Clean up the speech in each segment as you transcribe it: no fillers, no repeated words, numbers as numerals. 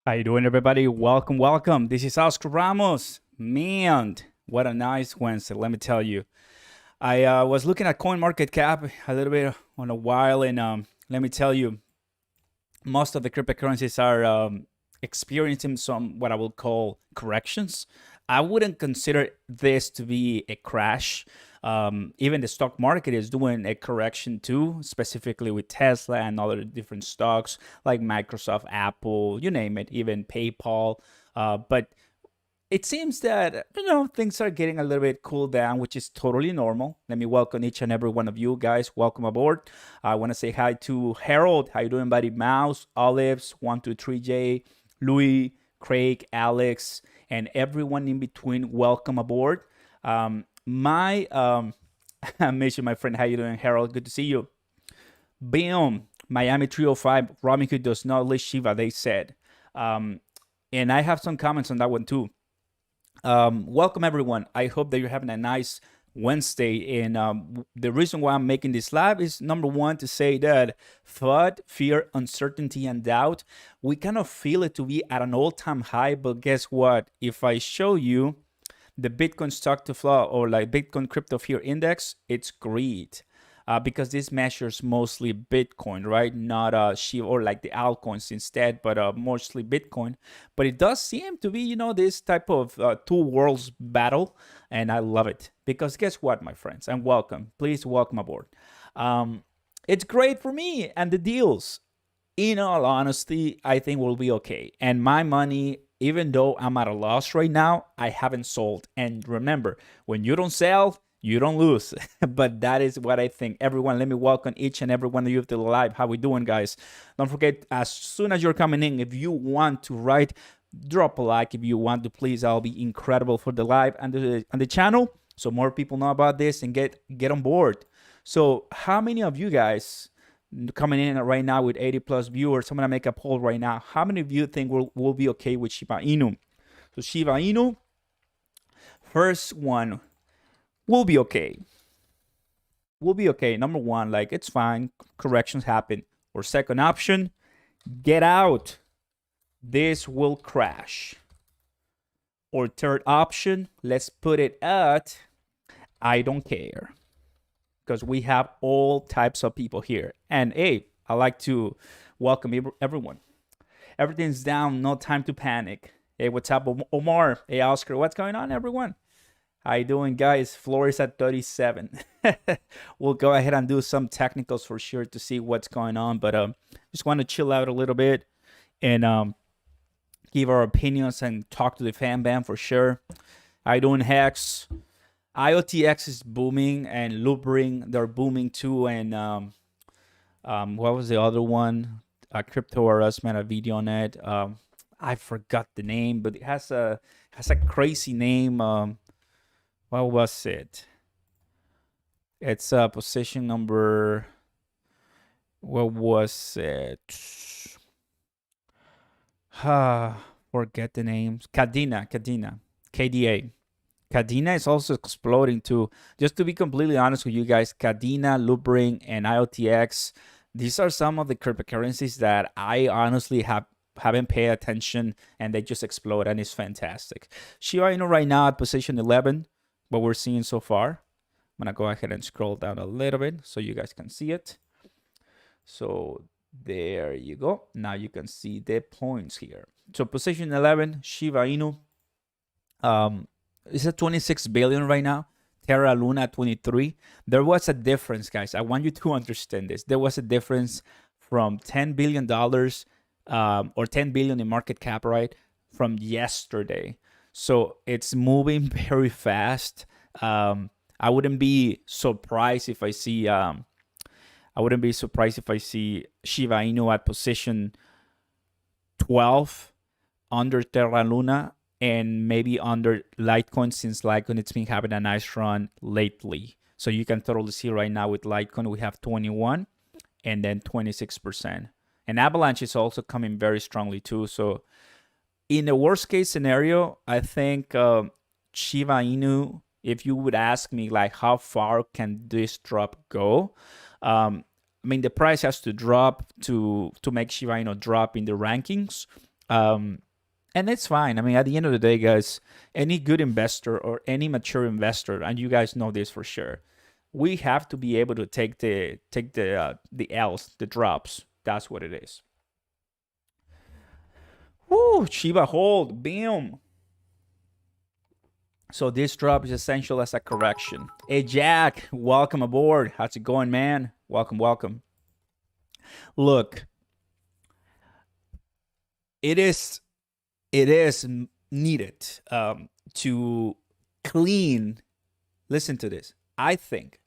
How you doing, everybody? Welcome, welcome. This is Oscar Ramos. Man, what a nice Wednesday, let me tell you. I was looking at CoinMarketCap a little bit on a while, and let me tell you, most of the cryptocurrencies are experiencing some what I will call corrections. I wouldn't consider this to be a crash. Even the stock market is doing a correction too, specifically with Tesla and other different stocks like Microsoft, Apple, you name it, even PayPal. But it seems that things are getting a little bit cooled down, which is totally normal. Let me welcome each and every one of you guys. Welcome aboard. I want to say hi to Harold. How you doing, buddy? Mouse, Olives, 123J, Louis, Craig, Alex, and everyone in between. Welcome aboard. My I mentioned my friend. How you doing, Harold? Good to see you. Bam, Miami 305. Robinhood does not list Shiba. They said, and I have some comments on that one too. Welcome everyone. I hope that you're having a nice Wednesday. And the reason why I'm making this live is number one to say that FUD, fear, uncertainty, and doubt, we kind of feel it to be at an all-time high. But guess what? If I show you the Bitcoin stock to flow or like Bitcoin crypto fear index, it's greed. Because this measures mostly Bitcoin, right? Not Shiba or like the altcoins instead, but mostly Bitcoin. But it does seem to be, this type of two worlds battle, and I love it because guess what, my friends, and welcome, please welcome aboard. It's great for me and the deals. In all honesty, I think we'll be okay. And my money, even though I'm at a loss right now, I haven't sold. And remember, when you don't sell, you don't lose. But that is what I think. Everyone, let me welcome each and every one of you to the live. How we doing, guys? Don't forget, as soon as you're coming in, if you want to write, drop a like. If you want to, please, I'll be incredible for the live and the channel, so more people know about this and get on board. So how many of you guys coming in right now with 80 plus viewers? I'm gonna make a poll right now. How many of you think we'll be okay with Shiba Inu? So Shiba Inu, first one, we'll be okay. We'll be okay. Number one, like it's fine. Corrections happen. Or second option, get out. This will crash. Or third option, let's put it at I don't care. Because we have all types of people here. And hey, I like to welcome everyone. Everything's down. No time to panic. Hey, what's up, Omar? Hey, Oscar. What's going on, everyone? How you doing, guys? Floor is at 37. We'll go ahead and do some technicals for sure to see what's going on, but just want to chill out a little bit and give our opinions and talk to the fan band for sure. How you doing, Hex? IoTX is booming and Loopring, they're booming too. And what was the other one? Crypto or Us made a video on it. I forgot the name, but it has a crazy name. What was it? It's position number. What was it? Forget the names. Kadena, KDA. Kadena is also exploding too. Just to be completely honest with you guys, Kadena, Loopring, and IoTX, these are some of the cryptocurrencies that I honestly haven't paid attention, and they just explode, and it's fantastic. Shiba Inu right now at position 11, what we're seeing so far. I'm gonna go ahead and scroll down a little bit so you guys can see it. So there you go. Now you can see the points here. So position 11, Shiba Inu. It's at 26 billion right now. Terra Luna at 23. There was a difference, guys. I want you to understand this. There was a difference from $10 billion or 10 billion in market cap, right? From yesterday. So it's moving very fast. I wouldn't be surprised if I see Shiba Inu at position 12 under Terra Luna and maybe under Litecoin, since Litecoin it's been having a nice run lately. So you can totally see right now with Litecoin we have 21 and then 26%. And Avalanche is also coming very strongly too. So in the worst case scenario, I think Shiba Inu, if you would ask me like how far can this drop go, I mean the price has to drop to make Shiba Inu drop in the rankings. And it's fine. I mean, at the end of the day, guys, any good investor or any mature investor, and you guys know this for sure, we have to be able to take the L's, the drops. That's what it is. Woo, Shiba hold, boom. So this drop is essential as a correction. Hey Jack, welcome aboard. How's it going, man? Welcome, welcome. Look, it is needed to clean. Listen to this. I think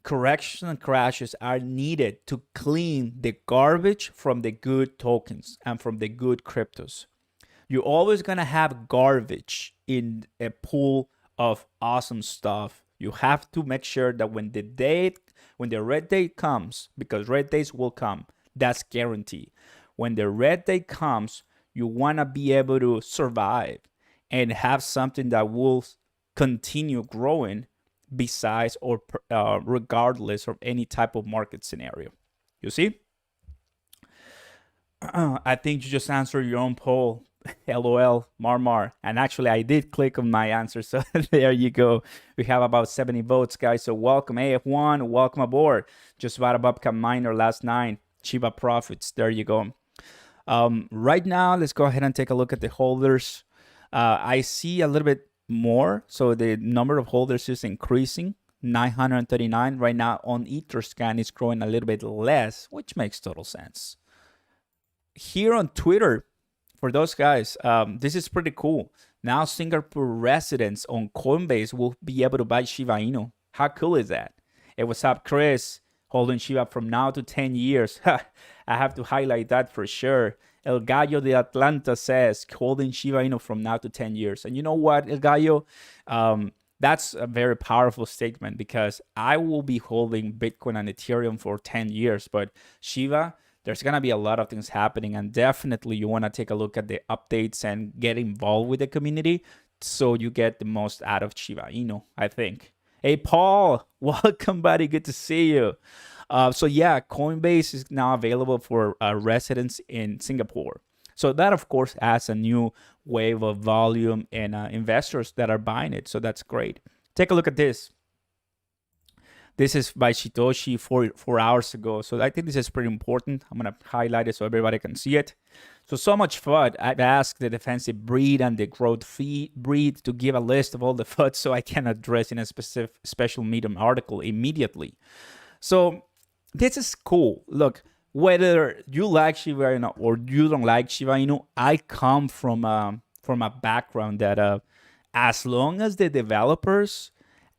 corrections and crashes are needed to clean the garbage from the good tokens and from the good cryptos. You're always gonna have garbage in a pool of awesome stuff. You have to make sure that when the red day comes, because red days will come, that's guaranteed. When the red day comes, you wanna be able to survive and have something that will continue growing besides or regardless of any type of market scenario. You see? I think you just answered your own poll. LOL, Marmar. And actually, I did click on my answer. So there you go. We have about 70 votes, guys. So welcome, AF1. Welcome aboard. Just about a Bubka miner last night. Shiba profits. There you go. Right now, let's go ahead and take a look at the holders. I see a little bit more. So the number of holders is increasing. 939 right now on Etherscan is growing a little bit less, which makes total sense. Here on Twitter, for those guys, this is pretty cool. Now Singapore residents on Coinbase will be able to buy Shiba Inu. How cool is that? Hey, what's up, Chris? Holding Shiba from now to 10 years. I have to highlight that for sure. El Gallo de Atlanta says, holding Shiba Inu from now to 10 years. And you know what, El Gallo? That's a very powerful statement because I will be holding Bitcoin and Ethereum for 10 years, but Shiba, there's going to be a lot of things happening, and definitely you want to take a look at the updates and get involved with the community so you get the most out of Shiba Inu, I think. Hey, Paul, welcome, buddy. Good to see you. So yeah, Coinbase is now available for residents in Singapore. So that, of course, adds a new wave of volume and investors that are buying it. So that's great. Take a look at this. This is by Shitoshi 4 hours ago. So I think this is pretty important. I'm going to highlight it so everybody can see it. So much FUD. I've asked the defensive breed and the growth fee breed to give a list of all the FUD so I can address in a special Medium article immediately. So this is cool. Look, whether you like Shiba Inu or you don't like Shiba Inu, I come from a background that as long as the developers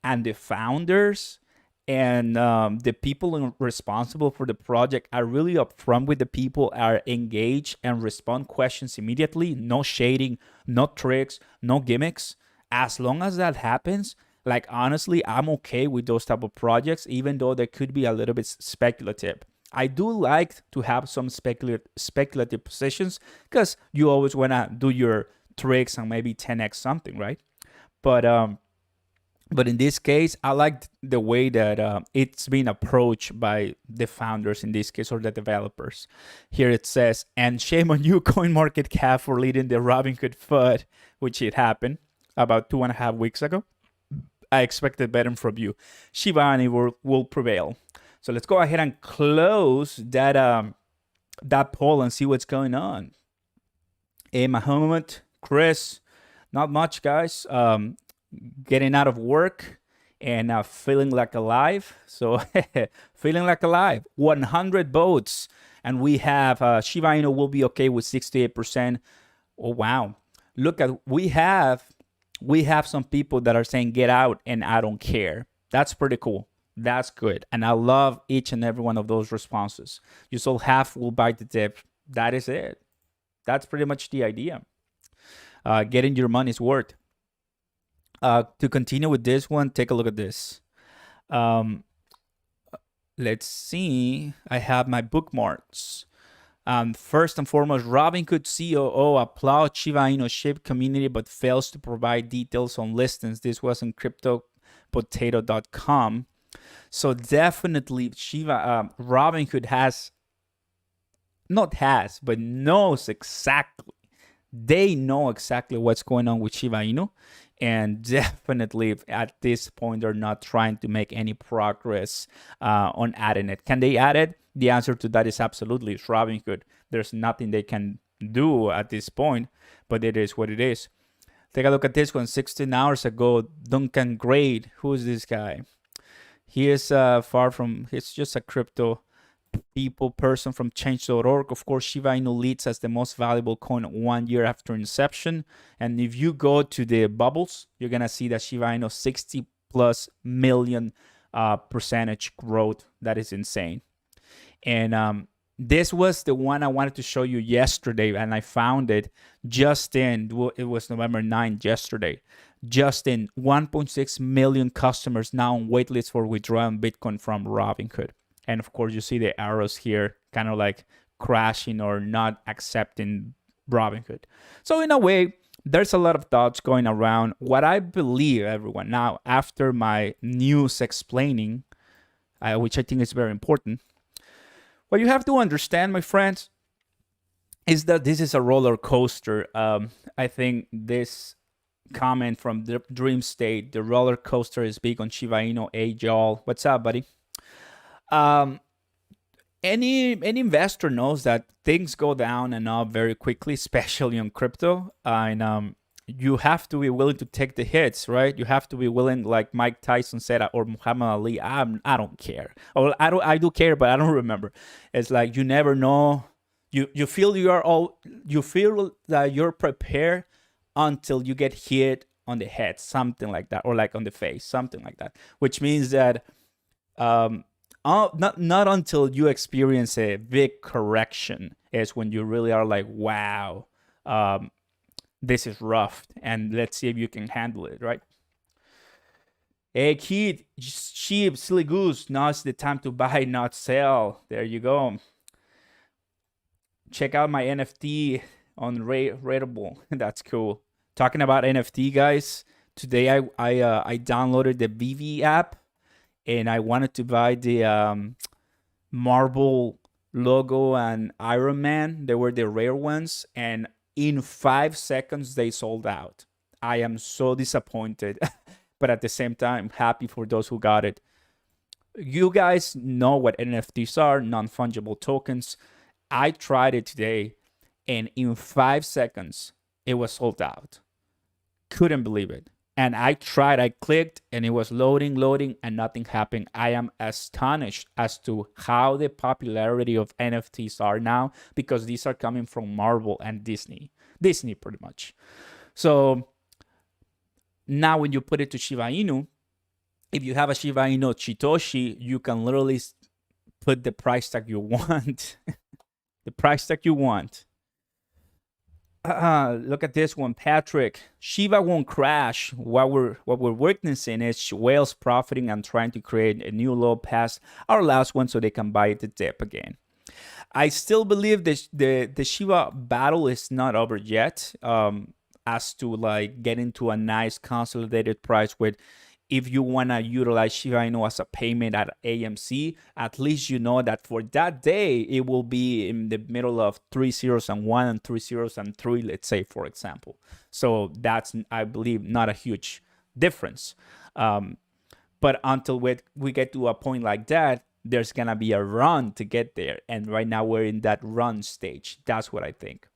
and the founders and the people responsible for the project are really upfront with the people, are engaged and respond questions immediately, no shading, no tricks, no gimmicks. As long as that happens, like honestly, I'm okay with those type of projects, even though they could be a little bit speculative. I do like to have some speculative positions because you always want to do your tricks and maybe 10x something, right? But in this case, I like the way that it's being approached by the founders in this case, or the developers. Here it says, and shame on you, CoinMarketCap, for leading the Robinhood FUD, which it happened about 2.5 weeks ago. I expected better from you. Shiba Inu will prevail. So let's go ahead and close that poll and see what's going on. Hey, Mahomet, Chris, not much, guys. Getting out of work and feeling like alive. So feeling like alive. 100 votes, and we have Shiba Inu will be okay with 68%. Oh wow! Look at we have some people that are saying get out and I don't care. That's pretty cool. That's good, and I love each and every one of those responses. You sold half will bite the tip. That is it. That's pretty much the idea. Getting your money's worth. To continue with this one, take a look at this. Let's see. I have my bookmarks. First and foremost, Robinhood COO applauds Shiba Inu Shib community but fails to provide details on listings. This was on CryptoPotato.com. So definitely Robinhood knows exactly They know exactly what's going on with Shiba Inu, and definitely at this point they're not trying to make any progress on adding it. Can they add it? The answer to that is absolutely. It's Robinhood. There's nothing they can do at this point, but it is what it is. Take a look at this one. 16 hours ago, Duncan Grade. Who is this guy? He is far from. He's just a crypto person from change.org. Of course, Shiba Inu leads as the most valuable coin 1 year after inception. And if you go to the bubbles, you're gonna see that Shiba Inu 60 plus million percentage growth. That is insane. And this was the one I wanted to show you yesterday, and I found it just in, it was November 9th yesterday, just in 1.6 million customers now on waitlist for withdrawing Bitcoin from Robinhood. And of course, you see the arrows here kind of like crashing or not accepting Robinhood. So in a way, there's a lot of thoughts going around. What I believe, everyone, now after my news explaining, which I think is very important, what you have to understand, my friends, is that this is a roller coaster. I think this comment from the Dream State, the roller coaster is big on Shiba Inu. Hey, y'all. What's up, buddy? Any investor knows that things go down and up very quickly, especially on crypto. And you have to be willing to take the hits, right? You have to be willing, like Mike Tyson said, or Muhammad Ali. I don't care. Or I do care, but I don't remember. It's like you never know. You feel that you're prepared until you get hit on the head, something like that, or like on the face, something like that. Which means that not until you experience a big correction is when you really are like, wow. This is rough, and let's see if you can handle it, right? Hey, kid, Shib, silly goose, now's the time to buy, not sell. There you go. Check out my NFT on Rateable. That's cool. Talking about NFT, guys, today I downloaded the VV app, and I wanted to buy the Marvel logo and Iron Man. They were the rare ones, and in 5 seconds, they sold out. I am so disappointed, but at the same time, happy for those who got it. You guys know what NFTs are, non-fungible tokens. I tried it today, and in 5 seconds, it was sold out. Couldn't believe it. And I tried, I clicked, and it was loading, and nothing happened. I am astonished as to how the popularity of NFTs are now, because these are coming from Marvel and Disney. Disney, pretty much. So now when you put it to Shiba Inu, if you have a Shiba Inu Chitoshi, you can literally put the price tag you want. The price tag you want. Look at this one, Patrick. Shiba won't crash. What we're witnessing is whales profiting and trying to create a new low past our last one so they can buy the dip again. I still believe the Shiba battle is not over yet. As to like getting to a nice consolidated price with, if you want to utilize Shiba Inu as a payment at AMC, at least you know that for that day, it will be in the middle of 3 zeros and 1 and 3 zeros and 3, let's say, for example. So that's, I believe, not a huge difference. But until we get to a point like that, there's going to be a run to get there. And right now we're in that run stage. That's what I think.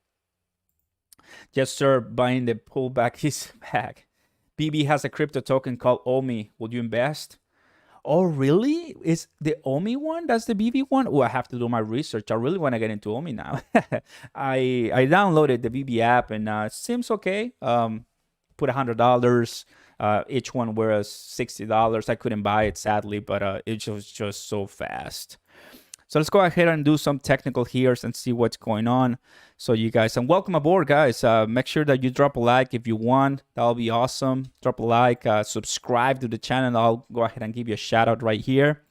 Yes, sir. Buying the pullback is back. BB has a crypto token called OMI. Would you invest? Oh, really? Is the OMI one? That's the BB one? Oh, I have to do my research. I really want to get into OMI now. I downloaded the BB app, and it seems okay. Put $100. Each one was $60. I couldn't buy it, sadly, but it was just so fast. So let's go ahead and do some technical here and see what's going on. So you guys, and welcome aboard, guys. Make sure that you drop a like if you want. That'll be awesome. Drop a like, subscribe to the channel. I'll go ahead and give you a shout out right here.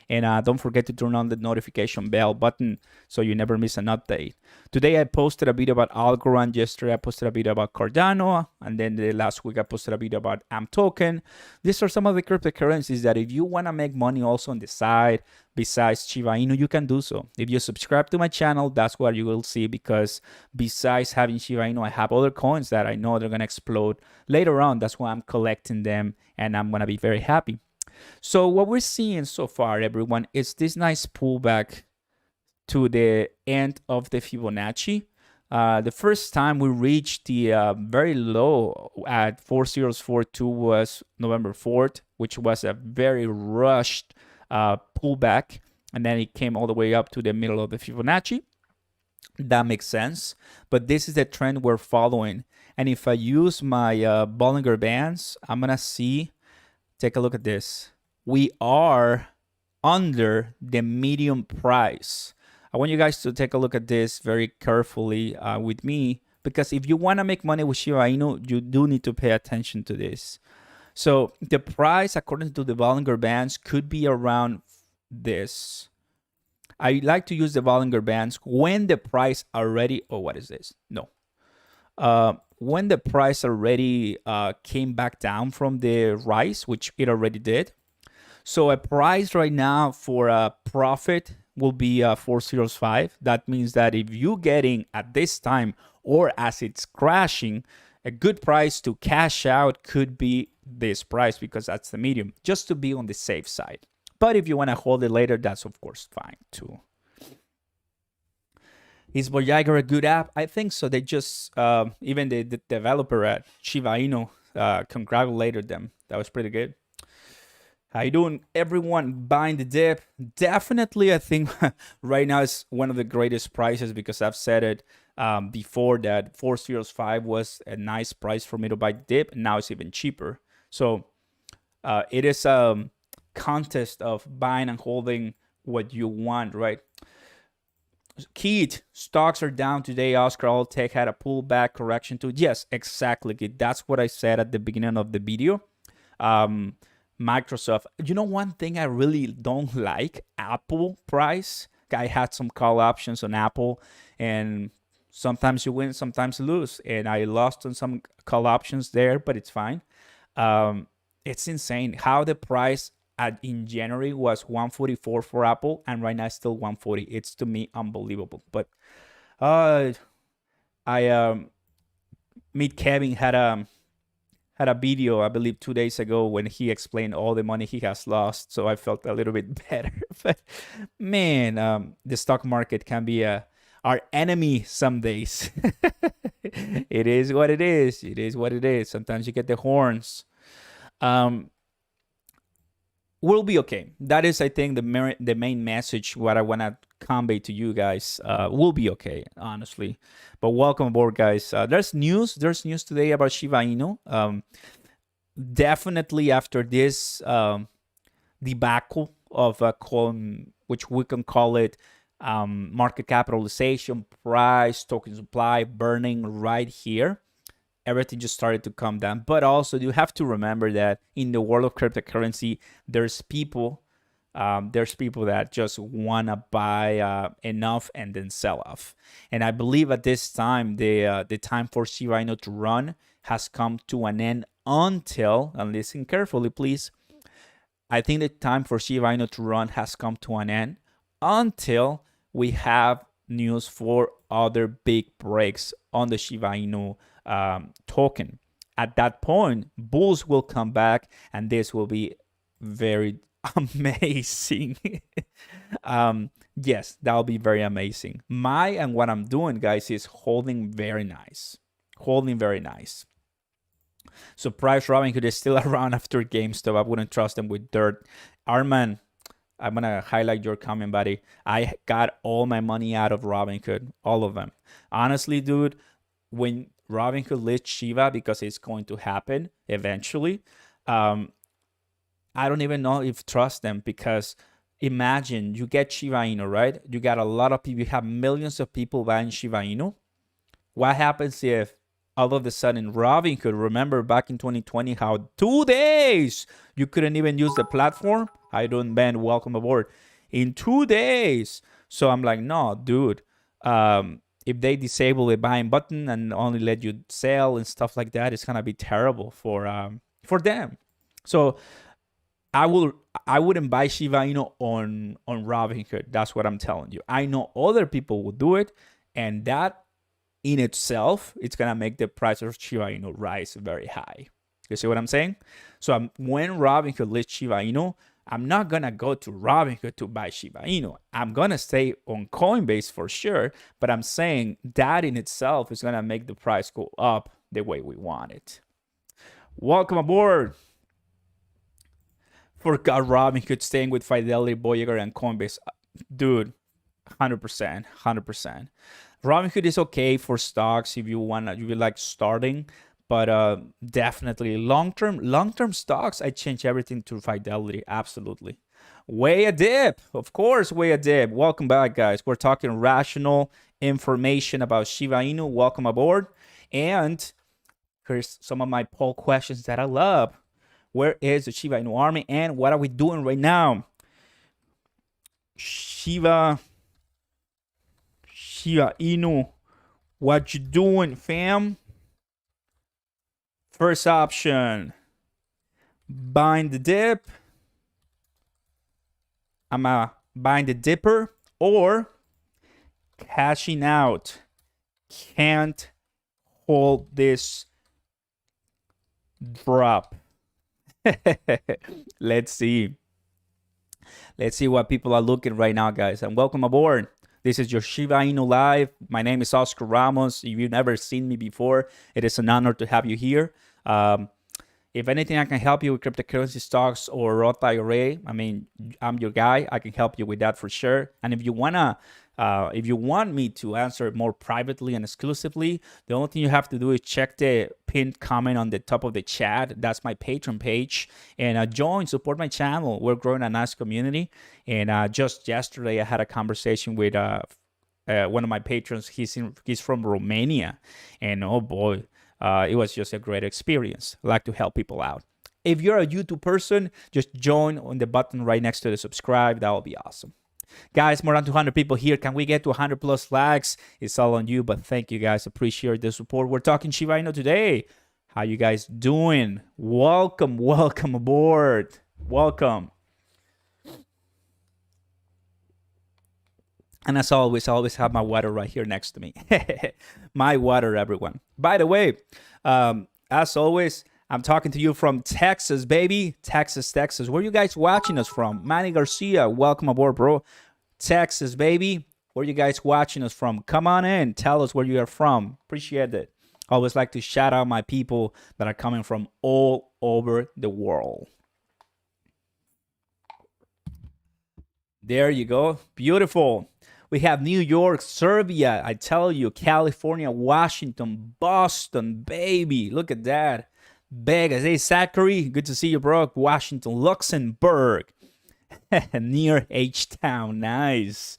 And don't forget to turn on the notification bell button so you never miss an update. Today I posted a video about Algorand. Yesterday I posted a video about Cardano. And then the last week I posted a video about AMP token. These are some of the cryptocurrencies that if you want to make money also on the side, besides Shiba Inu, you can do so. If you subscribe to my channel, that's what you will see, because besides having Shiba Inu, I have other coins that I know they're going to explode later on. That's why I'm collecting them, and I'm going to be very happy. So what we're seeing so far, everyone, is this nice pullback to the end of the Fibonacci. The first time we reached the very low at 4042 was November 4th, which was a very rushed pullback, and then it came all the way up to the middle of the Fibonacci. That makes sense, but this is the trend we're following. And if I use my Bollinger Bands, I'm gonna see, take a look at this. We are under the medium price. I want you guys to take a look at this very carefully with me, because if you want to make money with Shiba Inu, you do need to pay attention to this. So the price, according to the Bollinger Bands, could be around this. I like to use the Bollinger Bands when the price already, oh, what is this? No. When the price already came back down from the rise, which it already did. So a price right now for a profit will be 405. That means that if you're getting at this time or as it's crashing, a good price to cash out could be this price, because that's the medium, just to be on the safe side. But if you want to hold it later, that's of course fine too. Is Voyager a good app? I think so. They just, even the developer at Shiba Inu congratulated them. That was pretty good. How you doing, everyone? Buying the dip? Definitely, I think right now is one of the greatest prices, because I've said it before that 405 was a nice price for me to buy the dip, and now it's even cheaper. So it is a contest of buying and holding what you want, right? Keith, stocks are down today. Oscar, all tech had a pullback correction too. Yes, exactly, Keith. That's what I said at the beginning of the video. Microsoft. You know, one thing I really don't like, Apple price. I had some call options on Apple, and sometimes you win, sometimes you lose. And I lost on some call options there, but it's fine. It's insane how the price in January was 144 for Apple, and right now it's still 140. It's, to me, unbelievable. But Meet Kevin had a video, I believe 2 days ago, when he explained all the money he has lost. So I felt a little bit better. But man, the stock market can be our enemy some days. It is what it is. It is what it is. Sometimes you get the horns. We'll be okay. That is, I think, the main message, what I want to convey to you guys. We'll be okay, honestly. But welcome aboard, guys. There's news today about Shiba Inu. Definitely after this debacle of which we can call it market capitalization, price, token supply burning right here, everything just started to come down. But also, you have to remember that in the world of cryptocurrency, there's people that just want to buy enough and then sell off. And I believe at this time, the time for Shiba Inu to run has come to an end until, and listen carefully, please. I think the time for Shiba Inu to run has come to an end until we have news for other big breaks on the Shiba Inu token. At that point, bulls will come back, and this will be very amazing. Yes, that'll be very amazing. What I'm doing, guys, is holding very nice. So price Robinhood is still around after GameStop. I wouldn't trust them with dirt. Arman, I'm gonna highlight your comment, buddy. I got all my money out of Robinhood, all of them. Honestly, dude, when Robinhood lists Shiba, because it's going to happen eventually, I don't even know if trust them, because imagine you get Shiba Inu, right? You got a lot of people, you have millions of people buying Shiba Inu. What happens if all of a sudden Robinhood, remember back in 2020 how 2 days you couldn't even use the platform? I don't ban. Welcome aboard in 2 days. So I'm like, no, dude. If they disable the buying button and only let you sell and stuff like that, it's gonna be terrible for them. So I wouldn't buy Shiba Inu on Robinhood. That's what I'm telling you. I know other people will do it, and that in itself, it's gonna make the price of Shiba Inu rise very high. You see what I'm saying? So when Robinhood lists Shiba Inu, I'm not gonna go to Robinhood to buy Shiba Inu. I'm gonna stay on Coinbase for sure, but I'm saying that in itself is gonna make the price go up the way we want it. Welcome aboard. Forgot Robinhood staying with Fidelity, Voyager, and Coinbase. Dude, 100%, 100%. Robinhood is okay for stocks if you like starting, but definitely long-term stocks, I change everything to Fidelity. Absolutely. Way a dip, of course. Way a dip. Welcome back, guys. We're talking rational information about Shiba Inu. Welcome aboard. And here's some of my poll questions that I love. Where is the Shiba Inu army, and what are we doing right now? Shiba Inu, what you doing, fam? First option, buying the dip. I'm buying the dipper, or cashing out. Can't hold this drop. Let's see what people are looking right now, guys, and welcome aboard. This is your Shiba Inu Live. My name is Oscar Ramos. If you've never seen me before, it is an honor to have you here. If anything, I can help you with cryptocurrency, stocks, or Roth IRA. I mean, I'm your guy. I can help you with that for sure. And if you want me to answer more privately and exclusively, the only thing you have to do is check the pinned comment on the top of the chat. That's my Patreon page, and support my channel. We're growing a nice community. And just yesterday, I had a conversation with one of my patrons. He's from Romania, and oh boy, it was just a great experience. I like to help people out. If you're a YouTube person, just join on the button right next to the subscribe. That will be awesome. Guys, more than 200 people here. Can we get to 100 plus likes? It's all on you, but thank you guys. Appreciate the support. We're talking Shiba Inu today. How you guys doing? Welcome aboard. Welcome. And as always, I always have my water right here next to me. My water, everyone. By the way, as always, I'm talking to you from Texas, baby. Texas. Where you guys watching us from? Manny Garcia, welcome aboard, bro. Texas, baby. Where you guys watching us from? Come on in. Tell us where you are from. Appreciate it. I always like to shout out my people that are coming from all over the world. There you go. Beautiful. We have New York, Serbia, I tell you, California, Washington, Boston, baby. Look at that. Vegas. Hey, Zachary, good to see you, bro. Washington, Luxembourg, near H-Town. Nice.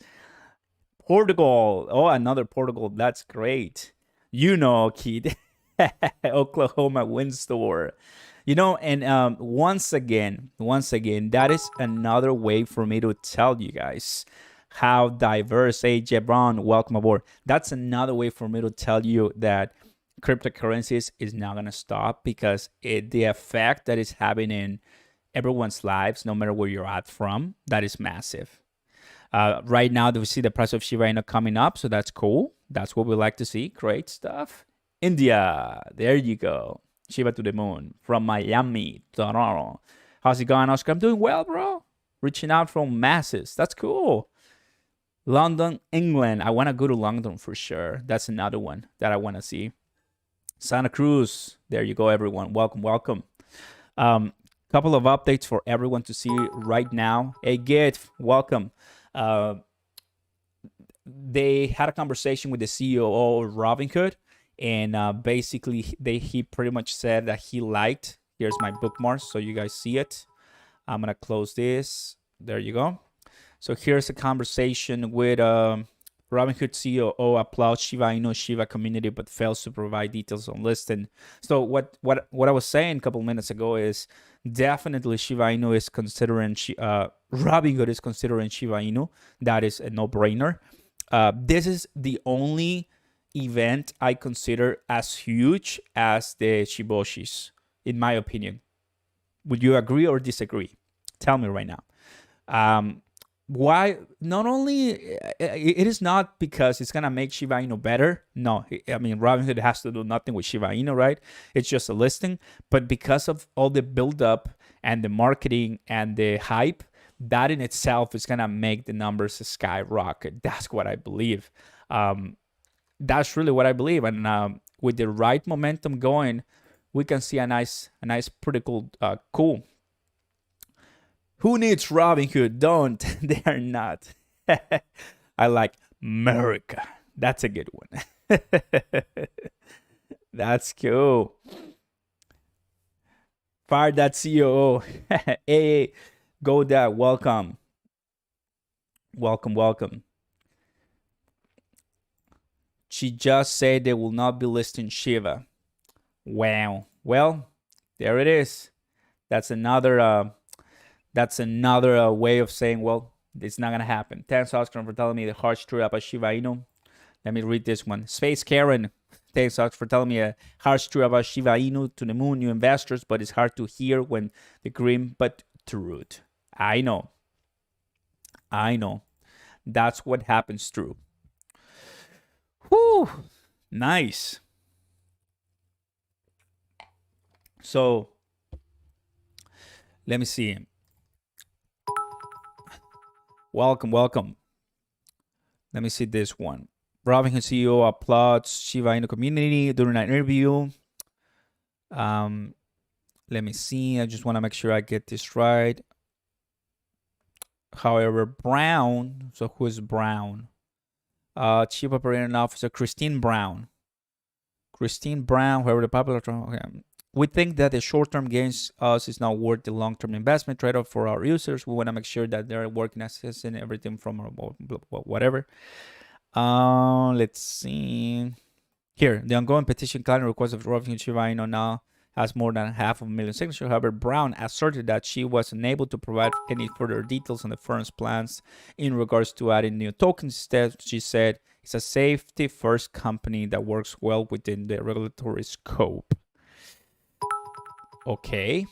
Portugal. Oh, another Portugal. That's great. You know, kid. Oklahoma, Windsor. You know, and once again, that is another way for me to tell you guys how diverse. Hey, Jebron, welcome aboard. That's another way for me to tell you that cryptocurrencies is not going to stop, because the effect that it's having in everyone's lives, no matter where you're at from, that is massive. Right now, we see the price of Shiba Inu coming up, so that's cool. That's what we like to see. Great stuff. India, there you go. Shiba to the moon from Miami, Toronto. How's it going, Oscar? I'm doing well, bro. Reaching out from masses. That's cool. London, England. I want to go to London for sure. That's another one that I want to see. Santa Cruz. There you go, everyone. Welcome. Couple of updates for everyone to see right now. Hey, Git, welcome. They had a conversation with the CEO of Robinhood, and basically he pretty much said that he liked. Here's my bookmarks so you guys see it. I'm gonna close this. There you go. So here's a conversation with Robinhood COO applauds Shiba Inu Shiba community but fails to provide details on listing. So what I was saying a couple minutes ago is definitely Shiba Inu is considering Robinhood is considering Shiba Inu. That is a no-brainer. This is the only event I consider as huge as the Shiboshis, in my opinion. Would you agree or disagree? Tell me right now. Why? Not only it is not because it's gonna make Shiba Inu better. No, I mean Robinhood has to do nothing with Shiba Inu, right? It's just a listing. But because of all the build-up and the marketing and the hype, that in itself is gonna make the numbers skyrocket. That's what I believe. That's really what I believe. And with the right momentum going, we can see a nice, pretty cool. Who needs Robinhood? Don't. They are not. I like America. That's a good one. That's cool. Fire that COO. Hey, go that. Welcome. Welcome. She just said they will not be listing Shiba. Wow. Well, there it is. That's another way of saying, well, it's not gonna happen. Thanks, Oscar, for telling me the harsh truth about Shiba Inu. Let me read this one. Space Karen. Thanks, Oscar, for telling me a harsh truth about Shiba Inu to the moon, new investors, but it's hard to hear when the grim but truth. I know. That's what happens through. Whew. Nice. So, let me see. Welcome. Let me see this one. Robinhood CEO applauds Shiba Inu community during an interview. Let me see. I just want to make sure I get this right. However, Brown. So who is Brown? Chief Operating Officer Christine Brown. Whoever the popular. Okay. We think that the short-term gains us is not worth the long-term investment trade-off for our users. We want to make sure that they're working assessing everything from our whatever. Let's see. Here, the ongoing petition client request of Robinhood Shiba Inu now has more than 500,000 signatures. However, Brown asserted that she was unable to provide any further details on the firm's plans in regards to adding new tokens. Instead, she said it's a safety-first company that works well within the regulatory scope. Okay.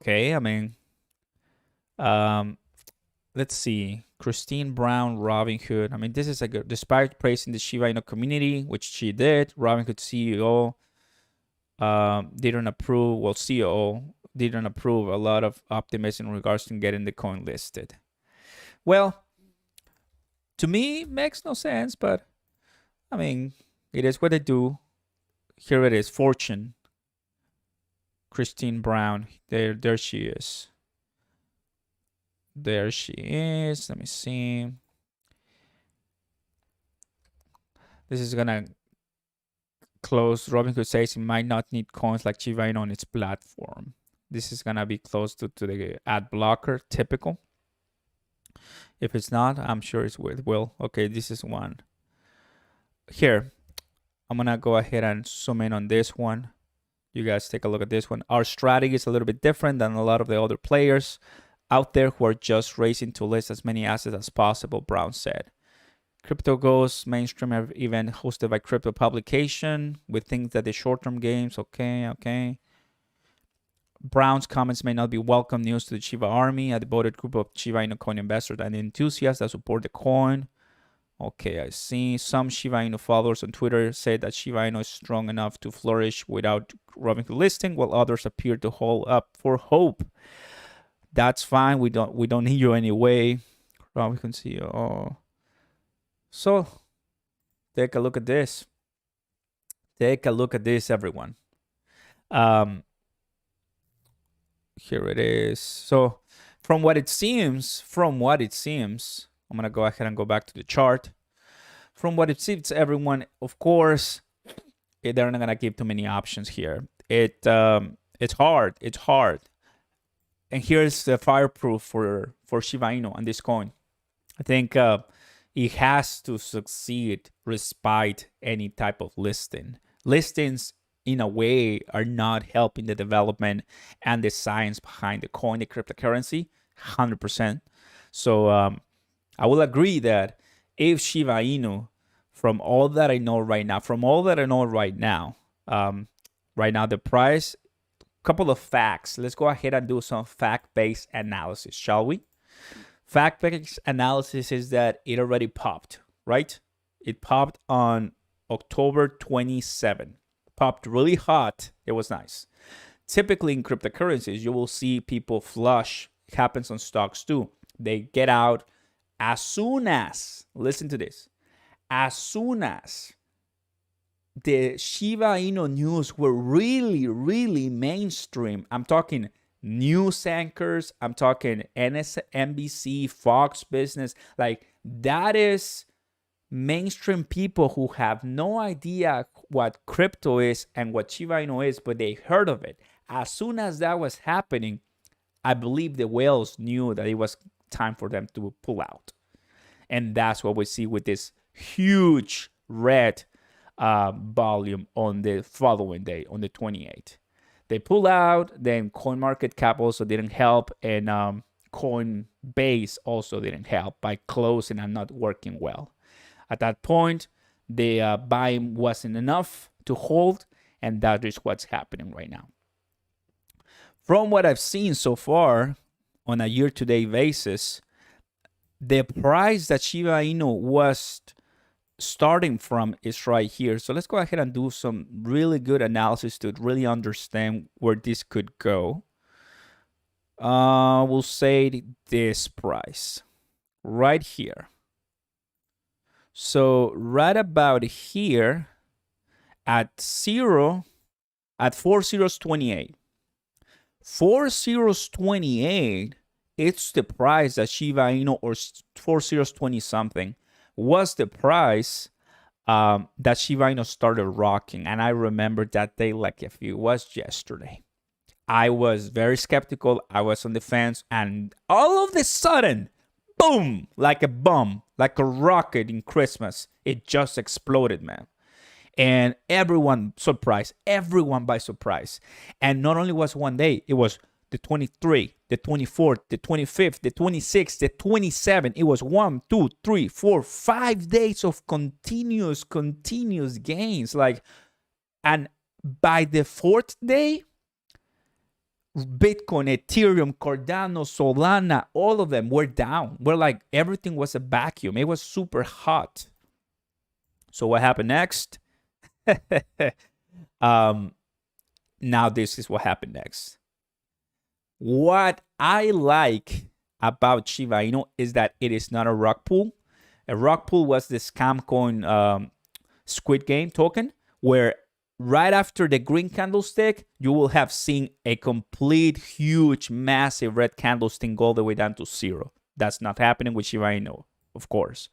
I mean, let's see. Christine Brown, Robinhood. I mean, this is a good. Despite praising the Shiba Inu community, which she did, Robinhood CEO didn't approve. Well, COO didn't approve a lot of optimism in regards to getting the coin listed. Well, to me, it makes no sense, but I mean, it is what they do. Here it is. Fortune. Christine Brown. There she is. Let me see. This is gonna close. Robinhood says it might not need coins like Shiba Inu on its platform. This is gonna be close to the ad blocker, typical. If it's not, I'm sure it will. Okay, this is one. Here, I'm gonna go ahead and zoom in on this one. You guys take a look at this one. Our strategy is a little bit different than a lot of the other players out there who are just racing to list as many assets as possible, Brown said. Crypto Goes mainstream event hosted by Crypto Publication. We think that the short-term games, okay. Brown's comments may not be welcome news to the Shiba Army, a devoted group of Shiba Inu coin investors and enthusiasts that support the coin. Okay, I see. Some Shiba Inu followers on Twitter say that Shiba Inu is strong enough to flourish without Robinhood listing, while others appear to hold up for hope. That's fine. We don't need you anyway. Robinhood CEO. So, take a look at this. Take a look at this, everyone. Here it is. So, from what it seems, I'm going to go ahead and go back to the chart. From what it seems, everyone, of course, they're not going to give too many options here. It's hard. And here's the fireproof for Shiba Inu on this coin. I think it has to succeed despite any type of listing. Listings, in a way, are not helping the development and the science behind the coin, the cryptocurrency, 100%. So I will agree that if Shiba Inu, from all that I know right now, the price, couple of facts. Let's go ahead and do some fact-based analysis, shall we? Fact-based analysis is that it already popped, right? It popped on October 27. Popped really hot. It was nice. Typically in cryptocurrencies, you will see people flush. It happens on stocks too. They get out as soon as, listen to this, as soon as the Shiba Inu news were really, really mainstream. I'm talking news anchors. I'm talking NBC, Fox Business. Like, that is mainstream people who have no idea what crypto is and what Shiba Inu is, but they heard of it. As soon as that was happening, I believe the whales knew that it was time for them to pull out. And that's what we see with this huge red volume on the following day, on the 28th. They pull out, then CoinMarketCap also didn't help, and Coinbase also didn't help by closing and not working well. At that point, the buying wasn't enough to hold, and that is what's happening right now. From what I've seen so far on a year-to-date basis, the price that Shiba Inu was starting from is right here. So let's go ahead and do some really good analysis to really understand where this could go. We'll say this price right here. So right about here at 4.028. 4.028, it's the price that Shiba Inu, or 4.020 something, was the price that Shiba Inu started rocking. And I remember that day like if it was yesterday. I was very skeptical. I was on the fence. And all of a sudden, boom, like a bomb, like a rocket in Christmas, it just exploded, man. And everyone surprised, everyone by surprise. And not only was one day, it was the 23, the 24th, the 25th, the 26th, the 27th. It was 1, 2, 3, 4, 5 days of continuous gains. Like, and by the fourth day, Bitcoin, Ethereum, Cardano, Solana, all of them were down. We're like, everything was a vacuum. It was super hot. So what happened next? Now this is what happened next. What I like about Shiba Inu is that it is not a rug pull. A rug pull was the scam coin Squid Game token, where right after the green candlestick, you will have seen a complete, huge, massive red candlestick go all the way down to zero. That's not happening with Shiba Inu, of course.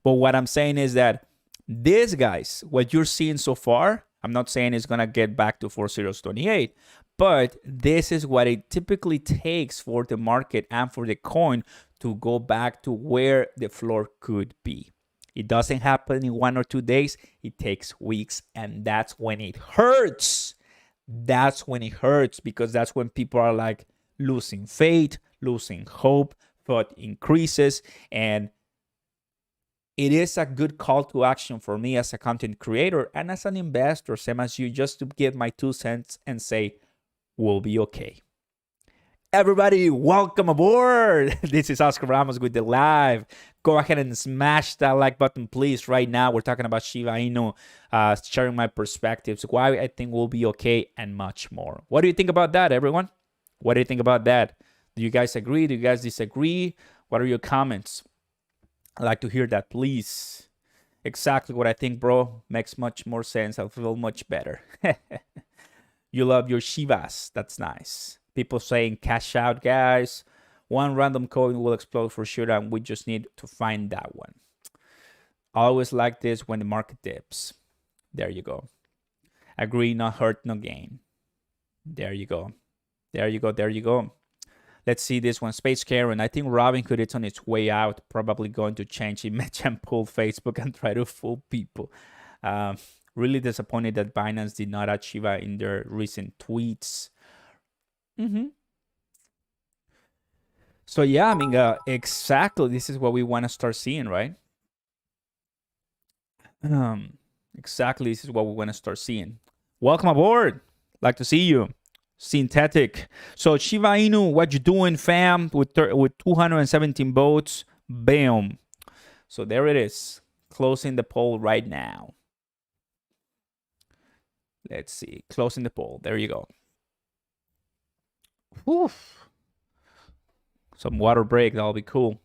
But what I'm saying is that these guys, what you're seeing so far, I'm not saying it's going to get back to 4.028, but this is what it typically takes for the market and for the coin to go back to where the floor could be. It doesn't happen in 1 or 2 days. It takes weeks, and that's when it hurts. That's when it hurts, because that's when people are like losing faith, losing hope, thought increases, and it is a good call to action for me as a content creator and as an investor, same as you, just to give my 2 cents and say, we'll be okay. Everybody, welcome aboard. This is Oscar Ramos with the live. Go ahead and smash that like button, please. Right now, we're talking about Shiba Inu, sharing my perspectives, why I think we'll be okay, and much more. What do you think about that, everyone? What do you think about that? Do you guys agree? Do you guys disagree? What are your comments? I'd like to hear that, please. Exactly what I think, bro. Makes much more sense. I feel much better. You love your Shibas. That's nice. People saying cash out, guys. One random coin will explode for sure, and we just need to find that one. I always like this when the market dips. There you go. Agree, no hurt, no gain. There you go. There you go. There you go. Let's see this one, Space Karen. I think Robinhood is on its way out, probably going to change image and pull Facebook and try to fool people. Really disappointed that Binance did not add Shiba in their recent tweets. So yeah, I mean, exactly. This is what we want to start seeing, right? Exactly. This is what we want to start seeing. Welcome aboard. Like to see you. Synthetic. So Shiba Inu, what you doing, fam? With 217 votes. Bam. So there it is. Closing the poll right now. Let's see. Closing the poll. There you go. Whew. Some water break. That'll be cool.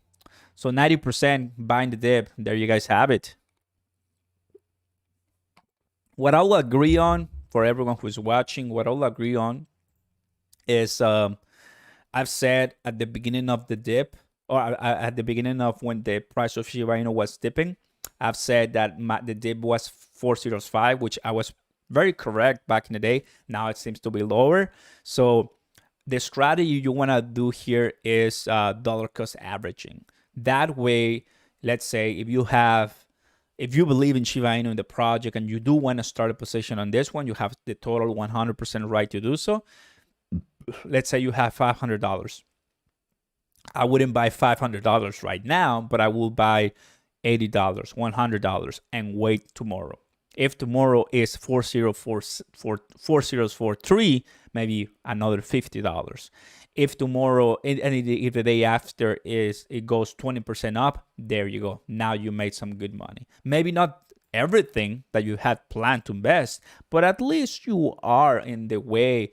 So 90% buying the dip. There you guys have it. What I'll agree on, for everyone who's watching, what I'll agree on is I've said at the beginning of the dip, or at the beginning of when the price of Shiba Inu was dipping, I've said that the dip was 405, which I was very correct back in the day. Now it seems to be lower. So the strategy you want to do here is dollar cost averaging. That way, let's say if you believe in Shiba Inu in the project and you do want to start a position on this one, you have the total 100% right to do so. Let's say you have $500. I wouldn't buy $500 right now, but I will buy $80, $100 and wait tomorrow. If tomorrow is 4043, maybe another $50. If tomorrow and if the day after it goes 20% up, there you go. Now you made some good money. Maybe not everything that you had planned to invest, but at least you are in the way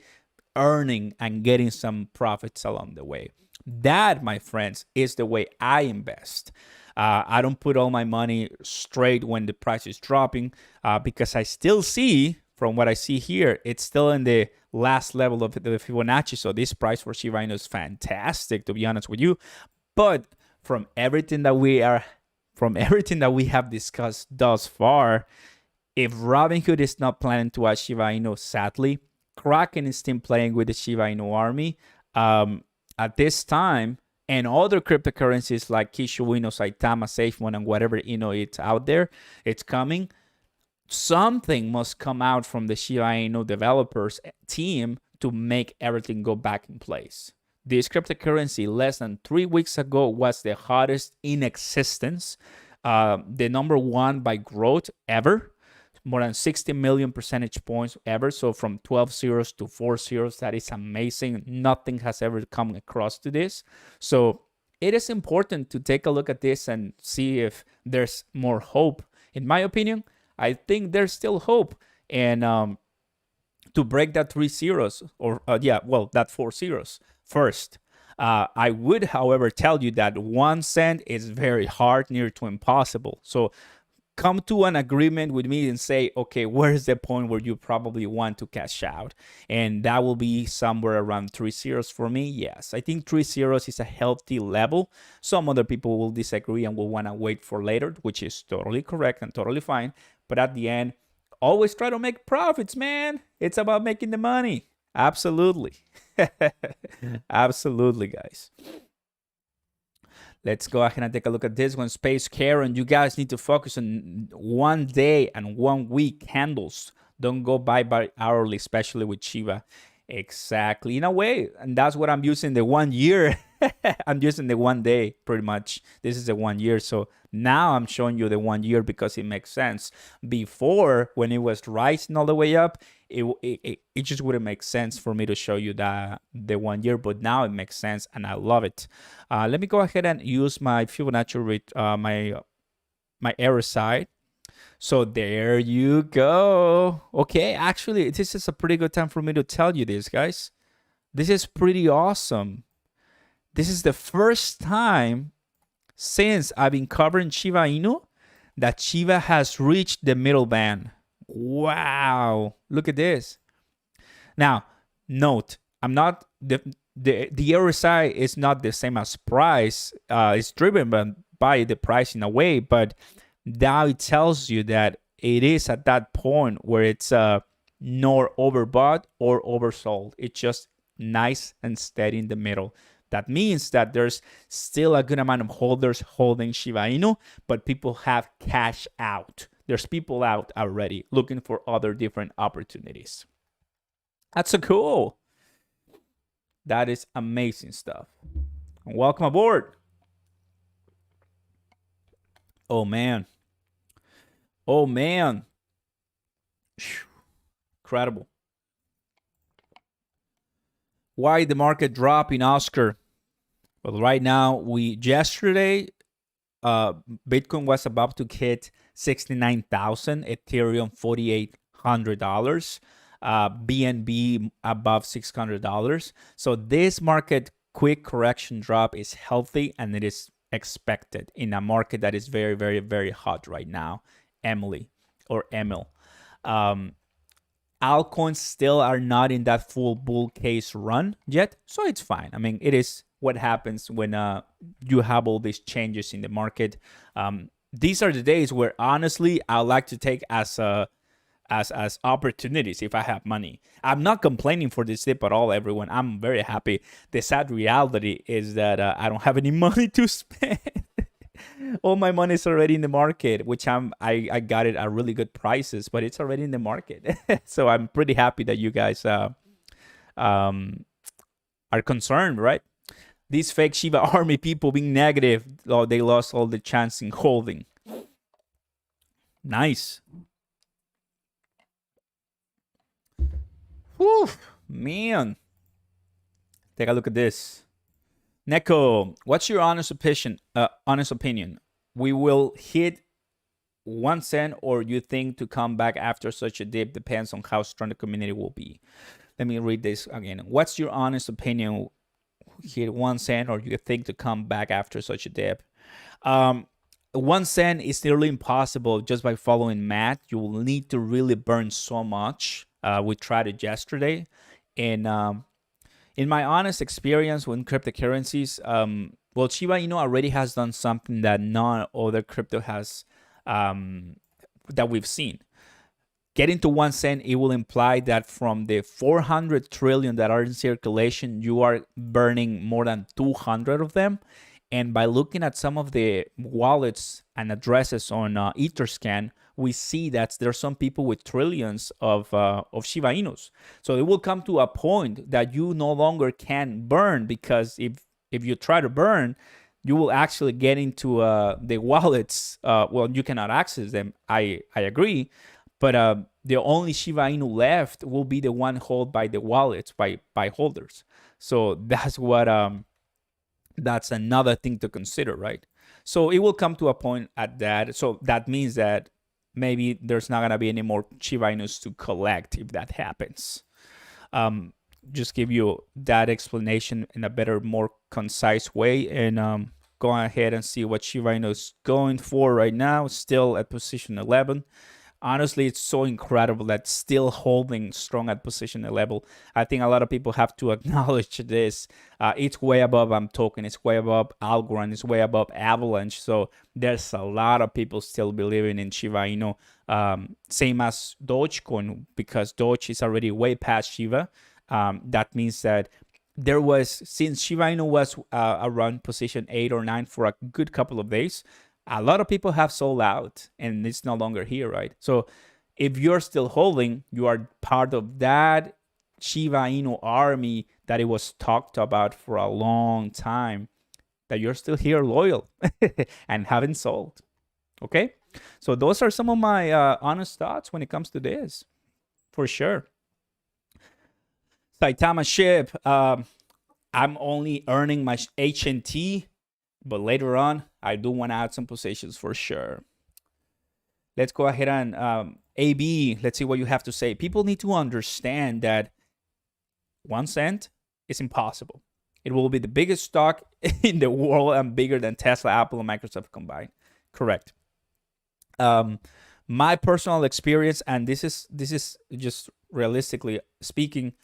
earning and getting some profits along the way. That, my friends, is the way I invest. I don't put all my money straight when the price is dropping because I still see, from what I see here, it's still in the last level of the Fibonacci. So this price for Shiba Inu is fantastic, to be honest with you. But from everything that we have discussed thus far, if Robinhood is not planning to add Shiba Inu, sadly, Kraken is still playing with the Shiba Inu army at this time, and other cryptocurrencies like Kishu Inu, Saitama, SafeMoon, and whatever it's out there, it's coming. Something must come out from the Shiba Inu developers team to make everything go back in place. This cryptocurrency less than 3 weeks ago was the hottest in existence, the number one by growth ever. More than 60 million percentage points ever. So from 12 zeros to 4 zeros, that is amazing. Nothing has ever come across to this. So it is important to take a look at this and see if there's more hope. In my opinion, I think there's still hope. And to break that 3 zeros, or that 4 zeros first. I would, however, tell you that 1 cent is very hard, near to impossible. So come to an agreement with me and say, okay, where's the point where you probably want to cash out? And that will be somewhere around 3 zeros for me. Yes, I think 3 zeros is a healthy level. Some other people will disagree and will want to wait for later, which is totally correct and totally fine. But at the end, always try to make profits, man. It's about making the money. Absolutely. Absolutely, guys. Let's go ahead and take a look at this one. Space Karen, you guys need to focus on 1 day and 1 week candles. Don't go by hourly, especially with Shiba. Exactly. In a way, and that's what I'm using the 1 year. I'm using the 1 day pretty much. This is the 1 year. So now I'm showing you the 1 year because it makes sense. Before, when it was rising all the way up, it just wouldn't make sense for me to show you the 1 year, but now it makes sense and I love it. Let me go ahead and use my Fibonacci with my error side. So there you go. Okay, actually, this is a pretty good time for me to tell you this, guys. This is pretty awesome. This is the first time since I've been covering Shiba Inu that Shiba has reached the middle band. Wow, look at this. Now, note, I'm not the RSI is not the same as price. It's driven by the price in a way, but now it tells you that it is at that point where it's nor overbought or oversold. It's just nice and steady in the middle. That means that there's still a good amount of holders holding Shiba Inu, but people have cash out. There's people out already looking for other different opportunities. That's so cool. That is amazing stuff. Welcome aboard. Oh, man. Oh, man. Incredible. Why the market drop in Oscar? Well, right now, yesterday, Bitcoin was about to hit 69,000, Ethereum $4,800, BNB above $600. So this market quick correction drop is healthy, and it is expected in a market that is very, very, very hot right now. Emil. Altcoins still are not in that full bull case run yet, so it's fine. I mean, it is what happens when you have all these changes in the market. These are the days where, honestly, I like to take as opportunities if I have money. I'm not complaining for this dip at all, everyone. I'm very happy. The sad reality is that I don't have any money to spend. All my money is already in the market, which I got it at really good prices, but it's already in the market. So I'm pretty happy that you guys are concerned, right? These fake Shiba army people being negative, oh, they lost all the chance in holding. Nice. Whew, man. Take a look at this. Neko, what's your honest opinion? We will hit 1 cent, or you think to come back after such a dip? Depends on how strong the community will be. Let me read this again. What's your honest opinion? Hit 1 cent, or you think to come back after such a dip? 1 cent is nearly impossible just by following math. You will need to really burn so much. We tried it yesterday, and in my honest experience with cryptocurrencies, well, Shiba Inu already has done something that none other crypto has, that we've seen. Getting to 1 cent, it will imply that from the 400 trillion that are in circulation, you are burning more than 200 of them. And by looking at some of the wallets and addresses on Etherscan, we see that there's some people with trillions of Shiba Inus. So it will come to a point that you no longer can burn, because if you try to burn, you will actually get into the wallets. Well, you cannot access them. I agree. But the only Shiba Inu left will be the one held by the wallets, by holders. So that's what that's another thing to consider, right? So it will come to a point at that. So that means that maybe there's not gonna be any more Shiba Inus to collect if that happens. Just give you that explanation in a better, more concise way, and go ahead and see what Shiba Inu is going for right now. Still at position 11. Honestly, it's so incredible that still holding strong at position 11. I think a lot of people have to acknowledge this. It's way above I'm talking. It's way above Algorand. It's way above Avalanche. So there's a lot of people still believing in Shiba Inu. Same as Dogecoin, because Doge is already way past Shiba. That means that there was, since Shiba Inu was around position 8 or 9 for a good couple of days, a lot of people have sold out and it's no longer here, right? So if you're still holding, you are part of that Shiba Inu army that it was talked about for a long time, that you're still here loyal and haven't sold. Okay? So those are some of my honest thoughts when it comes to this, for sure. Saitama Shib, I'm only earning my HNT, but later on, I do want to add some positions for sure. Let's go ahead and AB, let's see what you have to say. People need to understand that 1 cent is impossible. It will be the biggest stock in the world and bigger than Tesla, Apple, and Microsoft combined. Correct. My personal experience, and this is just realistically speaking,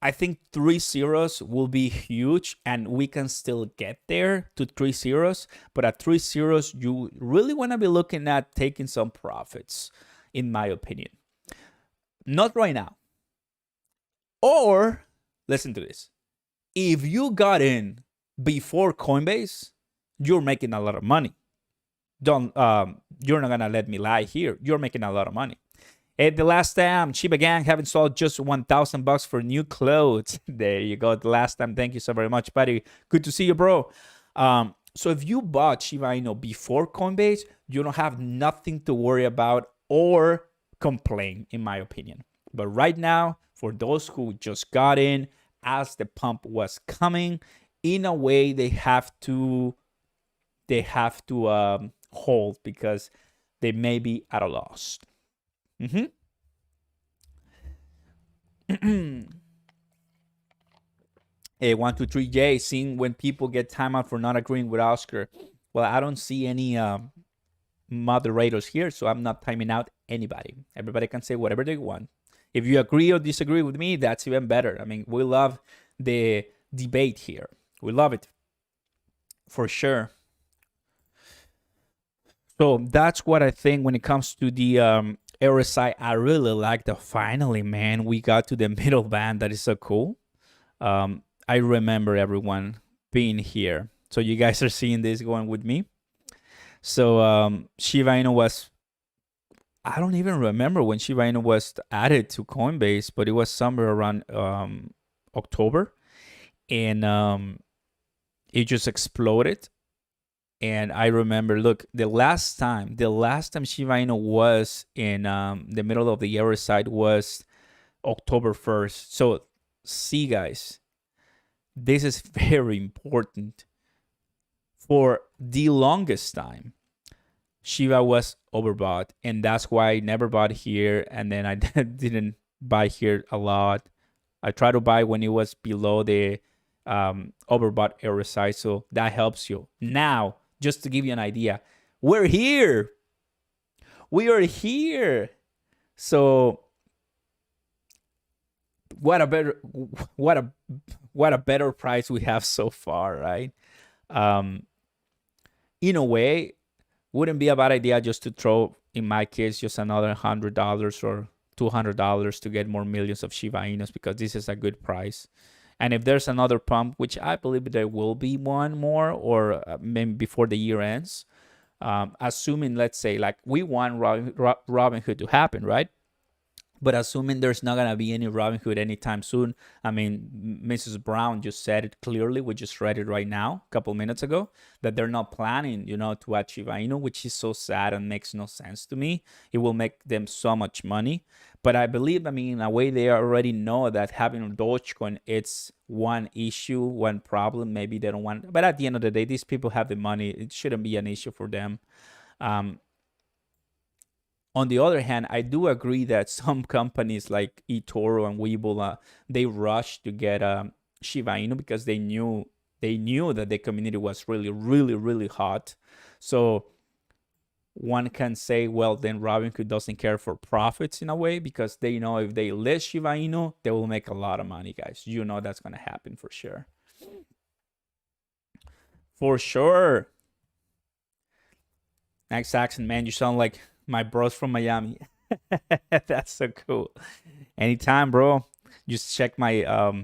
I think 3 zeros will be huge, and we can still get there to 3 zeros. But at 3 zeros, you really want to be looking at taking some profits, in my opinion. Not right now. Or, listen to this. If you got in before Coinbase, you're making a lot of money. Don't You're not gonna let me lie here. You're making a lot of money. And the last time, Shiba Gang haven't sold just $1,000 for new clothes. There you go. The last time. Thank you so very much, buddy. Good to see you, bro. So if you bought Shiba Inu before Coinbase, you don't have nothing to worry about or complain, in my opinion. But right now, for those who just got in as the pump was coming, in a way they have to hold, because they may be at a loss. Hey, 123J, seeing when people get timeout for not agreeing with Oscar. Well, I don't see any moderators here, so I'm not timing out anybody. Everybody can say whatever they want. If you agree or disagree with me, that's even better. I mean, we love the debate here. We love it, for sure. So that's what I think when it comes to the RSI. I really like the finally, man, we got to the middle band. That is so cool. I remember everyone being here. So you guys are seeing this going with me. So Shiba Inu was, I don't even remember when Shiba Inu was added to Coinbase, but it was somewhere around October. And it just exploded. And I remember, look, the last time Shiba Inu was in the middle of the year side was October 1st. So see, guys, this is very important. For the longest time, Shiba was overbought, and that's why I never bought here, and then I didn't buy here a lot. I try to buy when it was below the overbought RSI, so that helps you. Now, just to give you an idea, we're here. We are here. So what a better price we have so far, right? In a way, wouldn't be a bad idea just to throw, in my case, just another $100 or $200 to get more millions of Shiba Inus, because this is a good price. And if there's another pump, which I believe there will be one more, or maybe before the year ends, assuming, let's say, like we want Robinhood to happen, right? But assuming there's not going to be any Robinhood anytime soon, I mean, Mrs. Brown just said it clearly. We just read it right now, a couple minutes ago, that they're not planning, to add Shiba Inu, which is so sad and makes no sense to me. It will make them so much money. But I believe, in a way, they already know that having Dogecoin, it's one issue, one problem. Maybe they don't want, but at the end of the day, these people have the money. It shouldn't be an issue for them. On the other hand, I do agree that some companies like eToro and Webull, they rushed to get Shiba Inu because they knew that the community was really, really, really hot. So one can say, well, then Robinhood doesn't care for profits in a way, because they know if they list Shiba Inu, they will make a lot of money, guys. That's going to happen for sure. For sure. Next accent, man, you sound like my bros from Miami. That's so cool. Anytime, bro. Just check my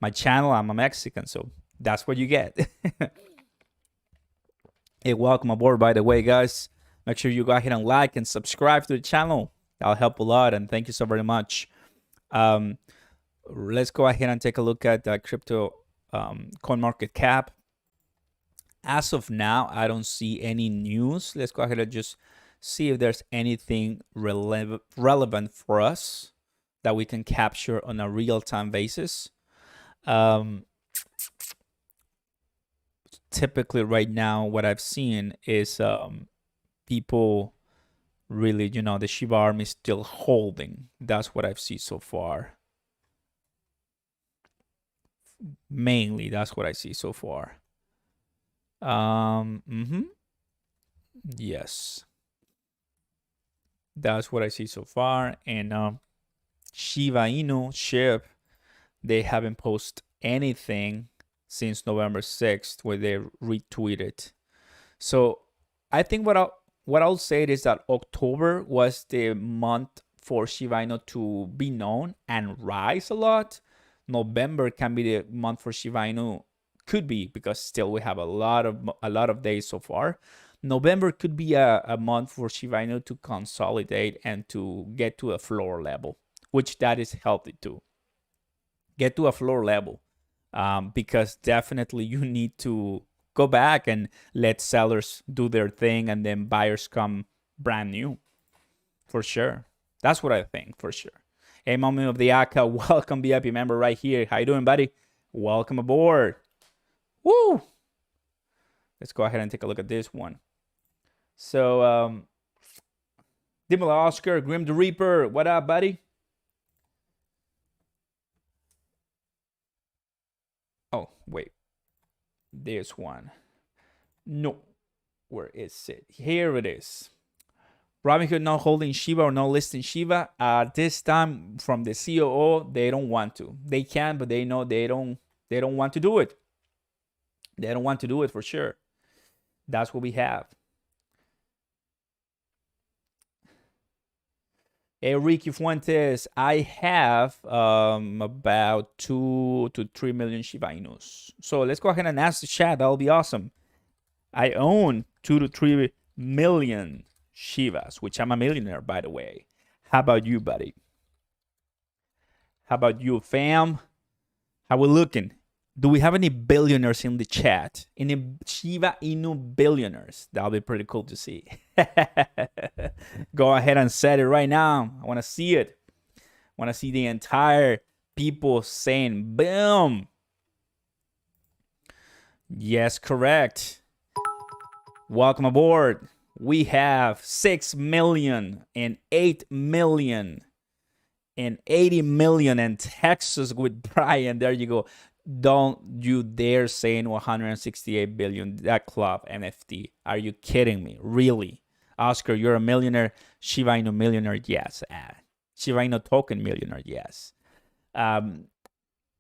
my channel. I'm a Mexican, so that's what you get. Hey, welcome aboard, by the way, guys. Make sure you go ahead and like and subscribe to the channel. That'll help a lot, and thank you so very much. Let's go ahead and take a look at the crypto coin market cap. As of now, I don't see any news. Let's go ahead and just see if there's anything relevant for us that we can capture on a real-time basis. Typically right now, what I've seen is people really, the Shiba army is still holding. That's what I've seen so far. Mainly, that's what I see so far. Yes. That's what I see so far. And Shiba Inu, Shib, they haven't posted anything since November 6th where they retweeted. So I think what I'll say is that October was the month for Shiba Inu to be known and rise a lot. November can be the month for Shiba Inu could be, because still we have a lot of days so far. November could be a month for Shiba Inu to consolidate and to get to a floor level, which that is healthy too. Get to a floor level, because definitely you need to go back and let sellers do their thing, and then buyers come brand new, for sure. That's what I think, for sure. Hey, Mommy of the Aka, welcome, VIP member right here. How you doing, buddy? Welcome aboard. Woo! Let's go ahead and take a look at this one. So, Dimala Oscar, Grim the Reaper, what up, buddy? Oh, wait. This one. No. Where is it? Here it is. Robinhood not holding Shiba or not listing Shiba. This time from the COO, they don't want to. They can, but they know they don't want to do it. They don't want to do it for sure. That's what we have. Ricky Fuentes, I have about 2 to 3 million Shiba Inus. So let's go ahead and ask the chat. That'll be awesome. I own 2 to 3 million Shivas, which I'm a millionaire, by the way. How about you, buddy? How about you, fam? How we looking? Do we have any billionaires in the chat? Any Shiba Inu billionaires? That'll be pretty cool to see. Go ahead and set it right now. I want to see it. I want to see the entire people saying, boom. Yes, correct. Welcome aboard. We have 6 million and 8 million and 80 million in Texas with Brian. There you go. Don't you dare say 168 billion, that club NFT. Are you kidding me? Really? Oscar, you're a millionaire. Shiba Inu millionaire, yes. Shiba Inu token millionaire, yes.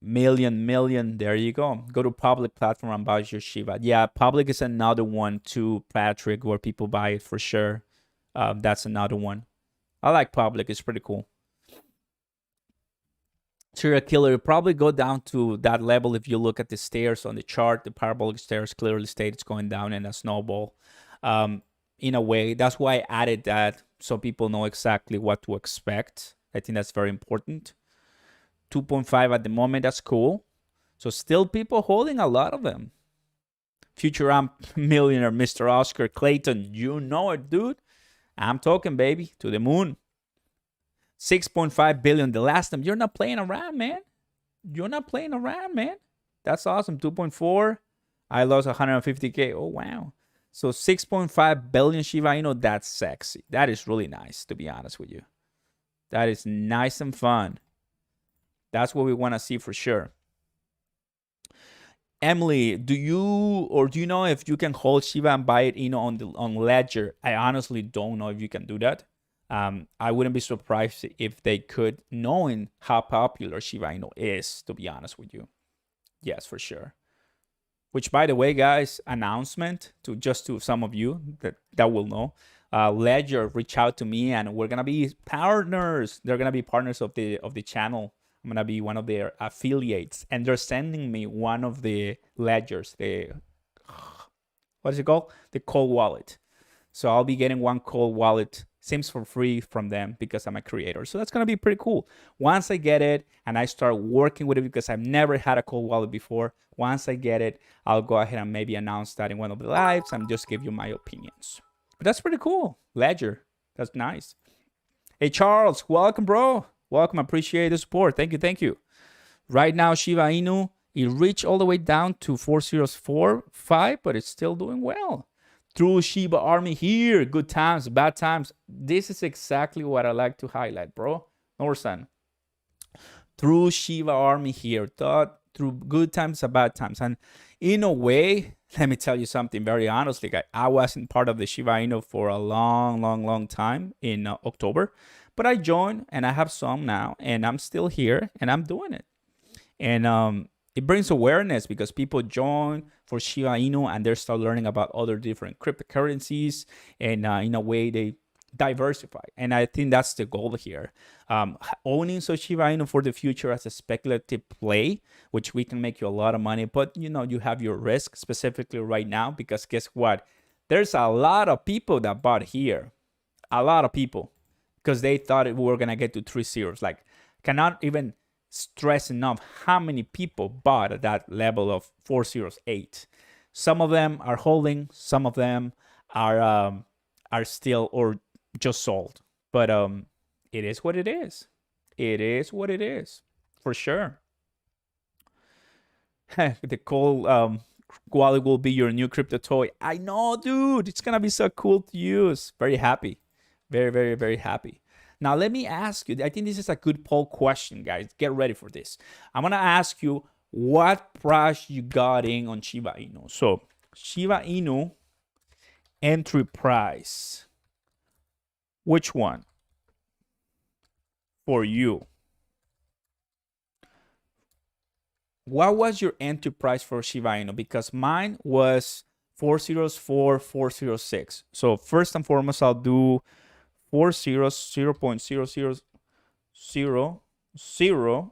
Million, there you go. Go to public platform and buy your Shiba. Yeah, public is another one too, Patrick, where people buy it for sure. That's another one. I like public. It's pretty cool. Serial killer probably go down to that level if you look at the stairs on the chart. The parabolic stairs clearly state it's going down in a snowball. In a way, that's why I added that so people know exactly what to expect. I think that's very important. 2.5 at the moment, that's cool. So still people holding a lot of them. Future Amp millionaire, Mr. Oscar Clayton, you know it, dude. I'm talking, baby, to the moon. 6.5 billion the last time. You're not playing around, man. You're not playing around, man. That's awesome. 2.4. I lost 150K. Oh, wow. So 6.5 billion Shiba Inu, that's sexy. That is really nice, to be honest with you. That is nice and fun. That's what we want to see for sure. Emily, do you know if you can hold Shiba and buy it on Ledger? I honestly don't know if you can do that. I wouldn't be surprised if they could, knowing how popular Shiba Inu is, to be honest with you. Yes, for sure. Which, by the way, guys, announcement to some of you that will know. Ledger reached out to me, and we're gonna be partners. They're gonna be partners of the channel. I'm gonna be one of their affiliates, and they're sending me one of the ledgers. What is it called? The cold wallet. So I'll be getting one cold wallet. Seems for free from them because I'm a creator. So that's going to be pretty cool. Once I get it and I start working with it, because I've never had a cold wallet before, once I get it, I'll go ahead and maybe announce that in one of the lives and just give you my opinions. But that's pretty cool. Ledger. That's nice. Hey, Charles. Welcome, bro. Welcome. Appreciate the support. Thank you. Right now, Shiba Inu, it reached all the way down to 4045, but it's still doing well. True Shiba Army here. Good times, bad times. This is exactly what I like to highlight, bro. Norsan. True Shiba Army here. Through good times and bad times. And in a way, let me tell you something very honestly, guys. I wasn't part of the Shiba Inu for a long time in October. But I joined, and I have some now. And I'm still here, and I'm doing it. And it brings awareness because people join for Shiba Inu and they start learning about other different cryptocurrencies. And in a way, they diversify. And I think that's the goal here. Owning some Shiba Inu for the future as a speculative play, which we can make you a lot of money, but you have your risk specifically right now, because guess what? There's a lot of people that bought here. A lot of people, because they thought we were going to get to 3 zeros. Like, cannot even stress enough how many people bought at that level of 408. Some of them are holding, some of them are still or just sold. But it is what it is. It is what it is, for sure. The cool Wally will be your new crypto toy. I know, dude. It's gonna be so cool to use. Very happy. Very, very, very happy. Now, let me ask you. I think this is a good poll question, guys. Get ready for this. I'm gonna ask you what price you got in on Shiba Inu. So, Shiba Inu entry price. Which one for you? What was your entry price for Shiba Inu? Because mine was 404, 406. So first and foremost, I'll do 0.00000.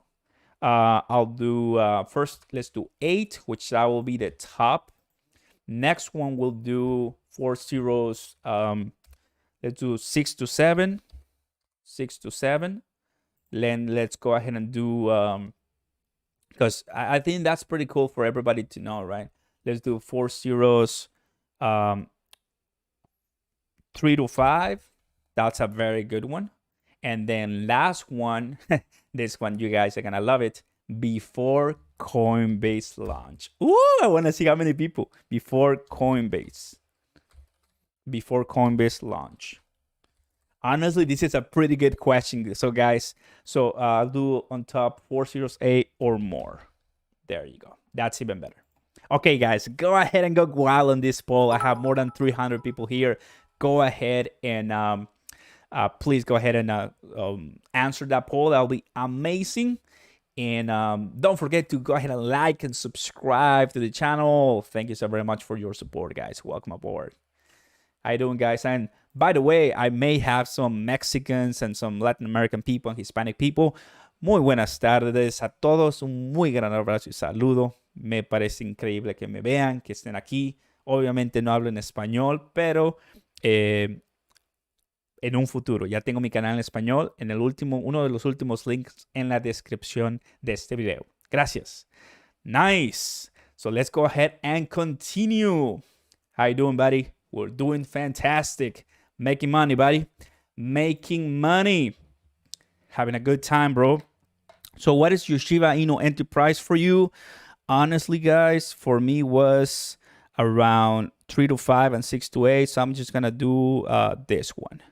I'll do first. Let's do 8, which that will be the top. Next one we'll do 4 zeros. Let's do 6 to 7. 6 to 7. Then let's go ahead and do because I think that's pretty cool for everybody to know, right? Let's do 4 zeros, 3 to 5. That's a very good one. And then last one, this one, you guys are gonna love it. Before Coinbase launch. Ooh, I want to see how many people before Coinbase launch. Honestly, this is a pretty good question. So guys, I'll do on top 408 or more. There you go. That's even better. Okay, guys, go ahead and go wild on this poll. I have more than 300 people here. Go ahead and please go ahead and answer that poll. That'll be amazing. And don't forget to go ahead and like and subscribe to the channel. Thank you so very much for your support, guys. Welcome aboard. How you doing, guys? And by the way, I may have some Mexicans and some Latin American people and Hispanic people. Muy buenas tardes a todos. Un muy gran abrazo y saludo. Me parece increíble que me vean, que estén aquí. Obviamente no hablo en español, pero en un futuro. Ya tengo mi canal en español en uno de los últimos links en la descripción de este video. Gracias. Nice. So let's go ahead and continue. How you doing, buddy? We're doing fantastic. Making money, buddy. Making money. Having a good time, bro. So what is your Shiba Inu entry price for you? Honestly, guys, for me was around 3 to 5 and 6 to 8. So I'm just going to do this one.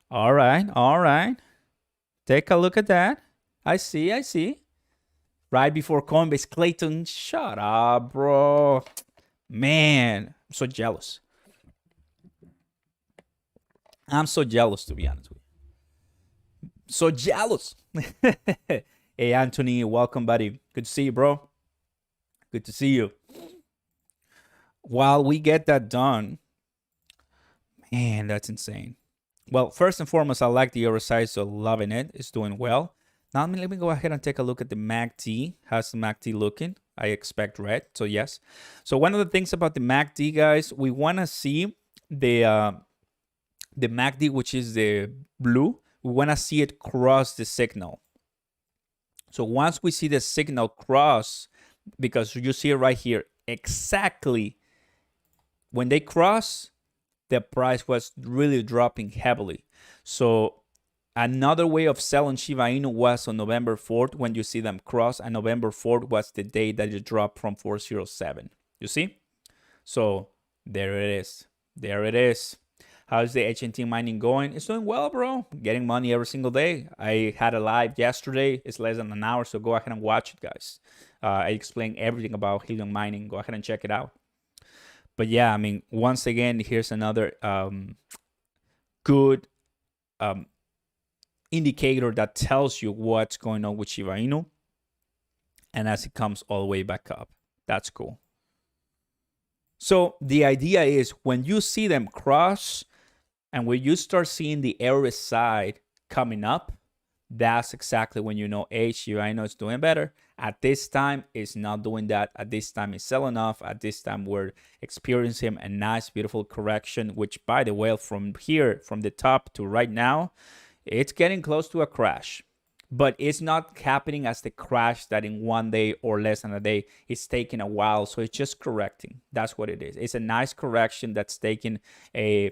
All right. Take a look at that. I see. Right before Coinbase. Clayton, shut up, bro. Man, I'm so jealous. I'm so jealous, to be honest with you. So jealous. Hey, Anthony, welcome, buddy. Good to see you, bro. Good to see you. While we get that done, man, that's insane. Well, first and foremost, I like the RSI, so loving it. It's doing well. Now, let me go ahead and take a look at the MACD. How's the MACD looking? I expect red, so yes. So one of the things about the MACD, guys, we want to see the MACD, which is the blue. We want to see it cross the signal. So once we see the signal cross, because you see it right here, exactly when they cross, the price was really dropping heavily. So another way of selling Shiba Inu was on November 4th when you see them cross, and November 4th was the day that it dropped from 407. You see? So there it is. There it is. How's the HNT mining going? It's doing well, bro. Getting money every single day. I had a live yesterday. It's less than an hour, so go ahead and watch it, guys. I explain everything about helium mining. Go ahead and check it out. But yeah, I mean, once again, here's another good indicator that tells you what's going on with Shiba Inu. And as it comes all the way back up. That's cool. So the idea is when you see them cross And when you start seeing the RSI coming up, that's exactly when you know, hey, Shiba Inu is doing better. At this time, it's not doing that. At this time, it's selling off. At this time, we're experiencing a nice, beautiful correction, which, by the way, from here, from the top to right now, it's getting close to a crash. But it's not happening as the crash that in 1 day or less than a day. It's taking a while, so it's just correcting. That's what it is. It's a nice correction that's taking a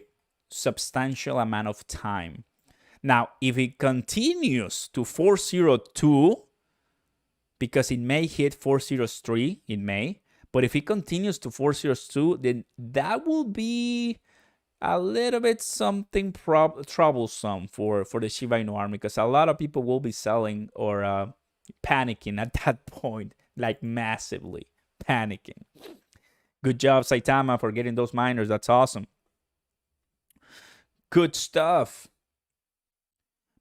substantial amount of time. Now, if it continues to 402, because it may hit 403, it may, but if it continues to 402, then that will be a little bit something troublesome for the Shiba Inu army, because a lot of people will be selling or panicking at that point, like massively panicking. Good job, Saitama, for getting those miners. That's awesome. Good stuff.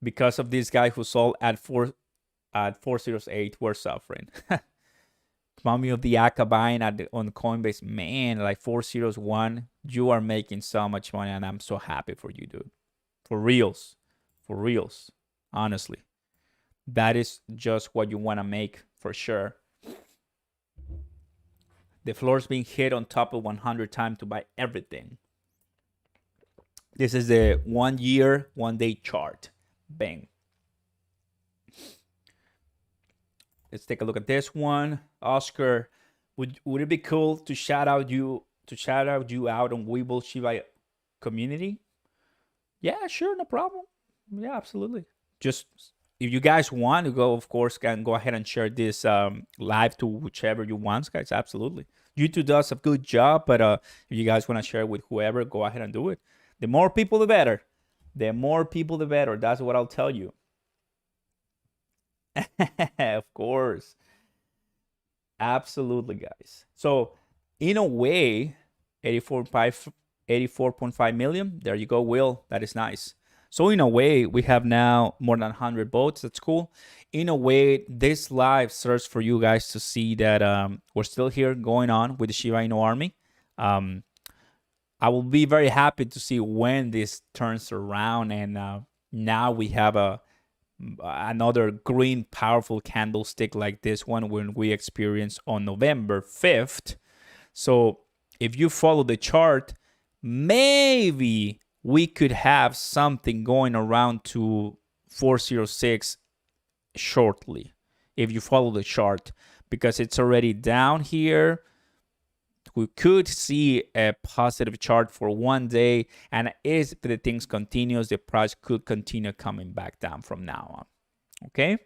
Because of this guy who sold at 408, we're suffering. Mommy of the Aka buying on Coinbase, man, like 401, you are making so much money, and I'm so happy for you, dude. For reals, honestly. That is just what you want to make for sure. The floor's being hit on top of 100 times to buy everything. This is the 1 year, 1 day chart. Bang. Let's take a look at this one. Oscar, would it be cool to shout out you out on Webull Shiba community? Yeah, sure, no problem. Yeah, absolutely. Just if you guys want to go, of course, can go ahead and share this live to whichever you want, guys. Absolutely. YouTube does a good job, but if you guys want to share with whoever, go ahead and do it. The more people, the better. The more people, the better. That's what I'll tell you. Of course. Absolutely, guys. So, in a way, 84.5 million. There you go, Will. That is nice. So, in a way, we have now more than 100 votes. That's cool. In a way, this live serves for you guys to see that we're still here going on with the Shiba Inu army. I will be very happy to see when this turns around, and now we have another green powerful candlestick like this one when we experienced on November 5th. So if you follow the chart, maybe we could have something going around to 406 shortly if you follow the chart, because it's already down here. We could see a positive chart for 1 day, and if the things continues, the price could continue coming back down from now on. Okay?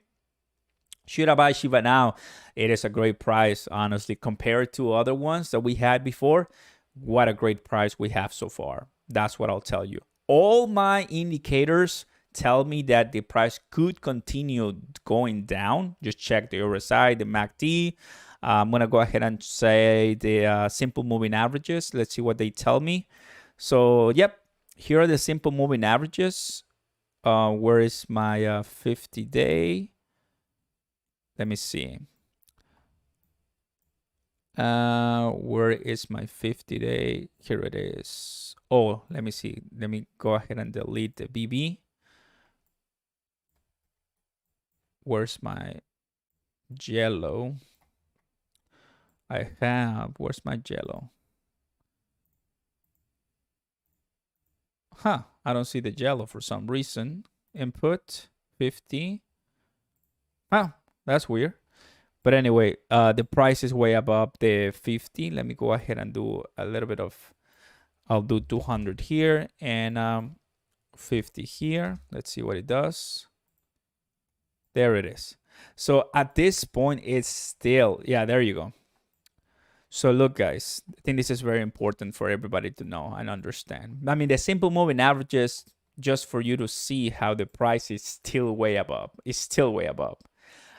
Should I buy Shiba now? It is a great price, honestly, compared to other ones that we had before. What a great price we have so far. That's what I'll tell you. All my indicators tell me that the price could continue going down. Just check the RSI, the MACD. I'm going to go ahead and say the simple moving averages. Let's see what they tell me. So, yep, here are the simple moving averages. Where is my 50-day? Let me see. Where is my 50-day? Here it is. Oh, let me see. Let me go ahead and delete the BB. Where's my yellow? Where's my yellow? I don't see the yellow for some reason. Input 50. That's weird. But anyway, the price is way above the 50. Let me go ahead and do a little bit of, I'll do 200 here and 50 here. Let's see what it does. There it is. So at this point, it's still, yeah, there you go. So look, guys, I think this is very important for everybody to know and understand. I mean, the simple moving averages, just for you to see how the price is still way above. It's still way above.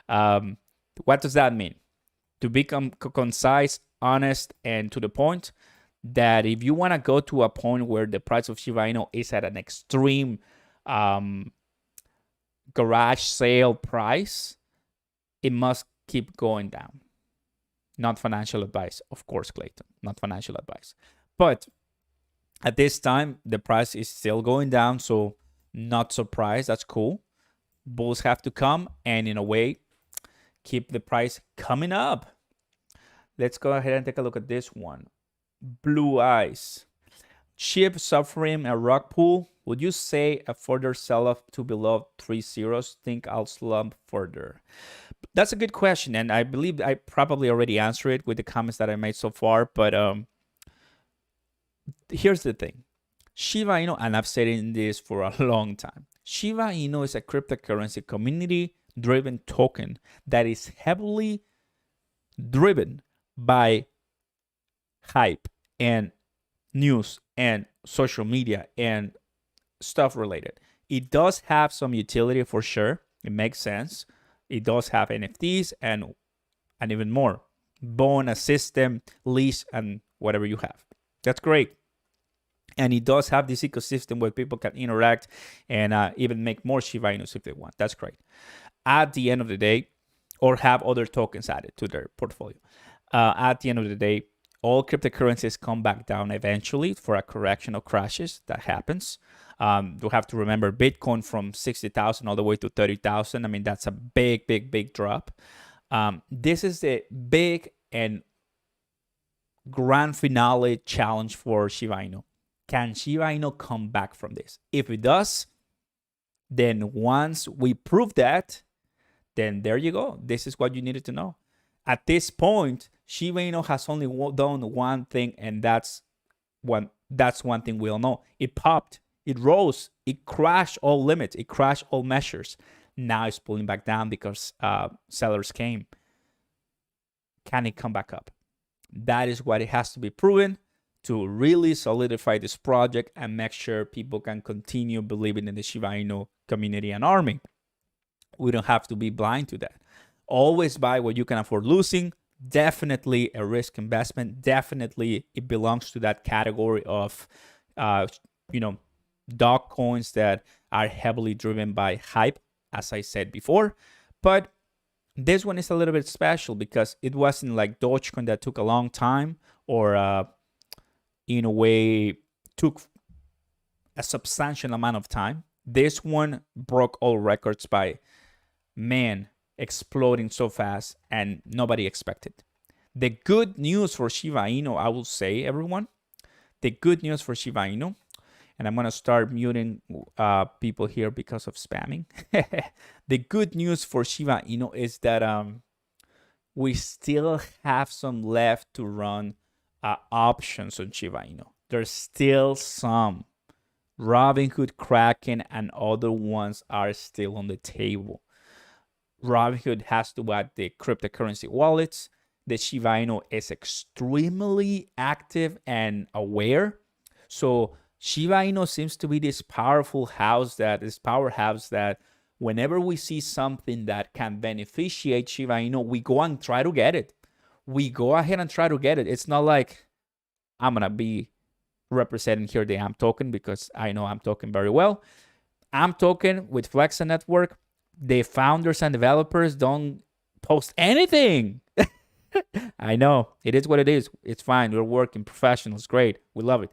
What does that mean? To become concise, honest, and to the point, that if you want to go to a point where the price of Shiba Inu is at an extreme garage sale price, it must keep going down. Not financial advice, of course, Clayton. Not financial advice. But At this time, the price is still going down, so not surprised. That's cool. Bulls have to come and, in a way, keep the price coming up. Let's go ahead and take a look at this one. Blue Eyes. Shib suffering a rug pull. Would you say a further sell-off to below 3 zeros? Think I'll slump further? That's a good question, and I believe I probably already answered it with the comments that I made so far. But here's the thing. Shiba Inu, and I've said in this for a long time, Shiba Inu is a cryptocurrency community-driven token that is heavily driven by hype and news and social media and stuff related. It does have some utility for sure. It makes sense. It does have NFTs and even more. Bonus system, lease, and whatever you have. That's great. And it does have this ecosystem where people can interact and even make more Shiba Inus if they want. That's great. At the end of the day, or have other tokens added to their portfolio. At the end of the day, all cryptocurrencies come back down eventually for a correction of crashes. That happens. You have to remember Bitcoin from 60,000 all the way to 30,000. I mean, that's a big, big, big drop. This is the big and grand finale challenge for Shiba Inu. Can Shiba Inu come back from this? If it does, then once we prove that, then there you go. This is what you needed to know. At this point, Shiba Inu has only done one thing, and that's one thing we all know. It popped, it rose, it crashed all limits, it crashed all measures. Now it's pulling back down because sellers came. Can it come back up? That is what it has to be proven to really solidify this project and make sure people can continue believing in the Shiba Inu community and army. We don't have to be blind to that. Always buy what you can afford losing. Definitely a risk investment. Definitely it belongs to that category of, dog coins that are heavily driven by hype, as I said before. But this one is a little bit special because it wasn't like Dogecoin that took a long time or in a way took a substantial amount of time. This one broke all records by, exploding so fast and nobody expected. The good news for Shiba Inu, I will say, everyone, the good news for Shiba Inu, and I'm going to start muting people here because of spamming. The good news for Shiba Inu is that we still have some left to run options on Shiba Inu. There's still some. Robinhood, Kraken, and other ones are still on the table. Robinhood has to add the cryptocurrency wallets. The Shiba Inu is extremely active and aware. So Shiba Inu seems to be this powerhouse that whenever we see something that can beneficiate Shiba Inu, we go and try to get it. We go ahead and try to get it. It's not like I'm going to be representing here the AMP token because I know AMP token very well. AMP token with Flexa Network, the founders and developers don't post anything. I know. It is what it is. It's fine. We're working professionals. Great. We love it.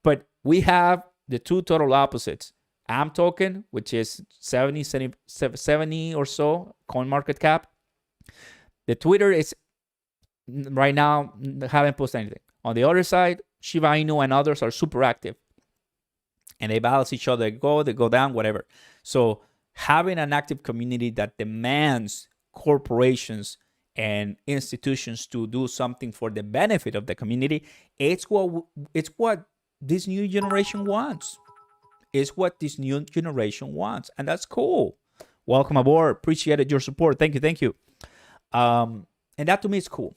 But we have the two total opposites. AMP token, which is 70 or so coin market cap. The Twitter is right now haven't posted anything. On the other side, Shiba Inu and others are super active. And they balance each other. They go down, whatever. So having an active community that demands corporations and institutions to do something for the benefit of the community, it's what this new generation wants. It's what this new generation wants. And that's cool. Welcome aboard. Appreciated your support. Thank you. And that to me is cool.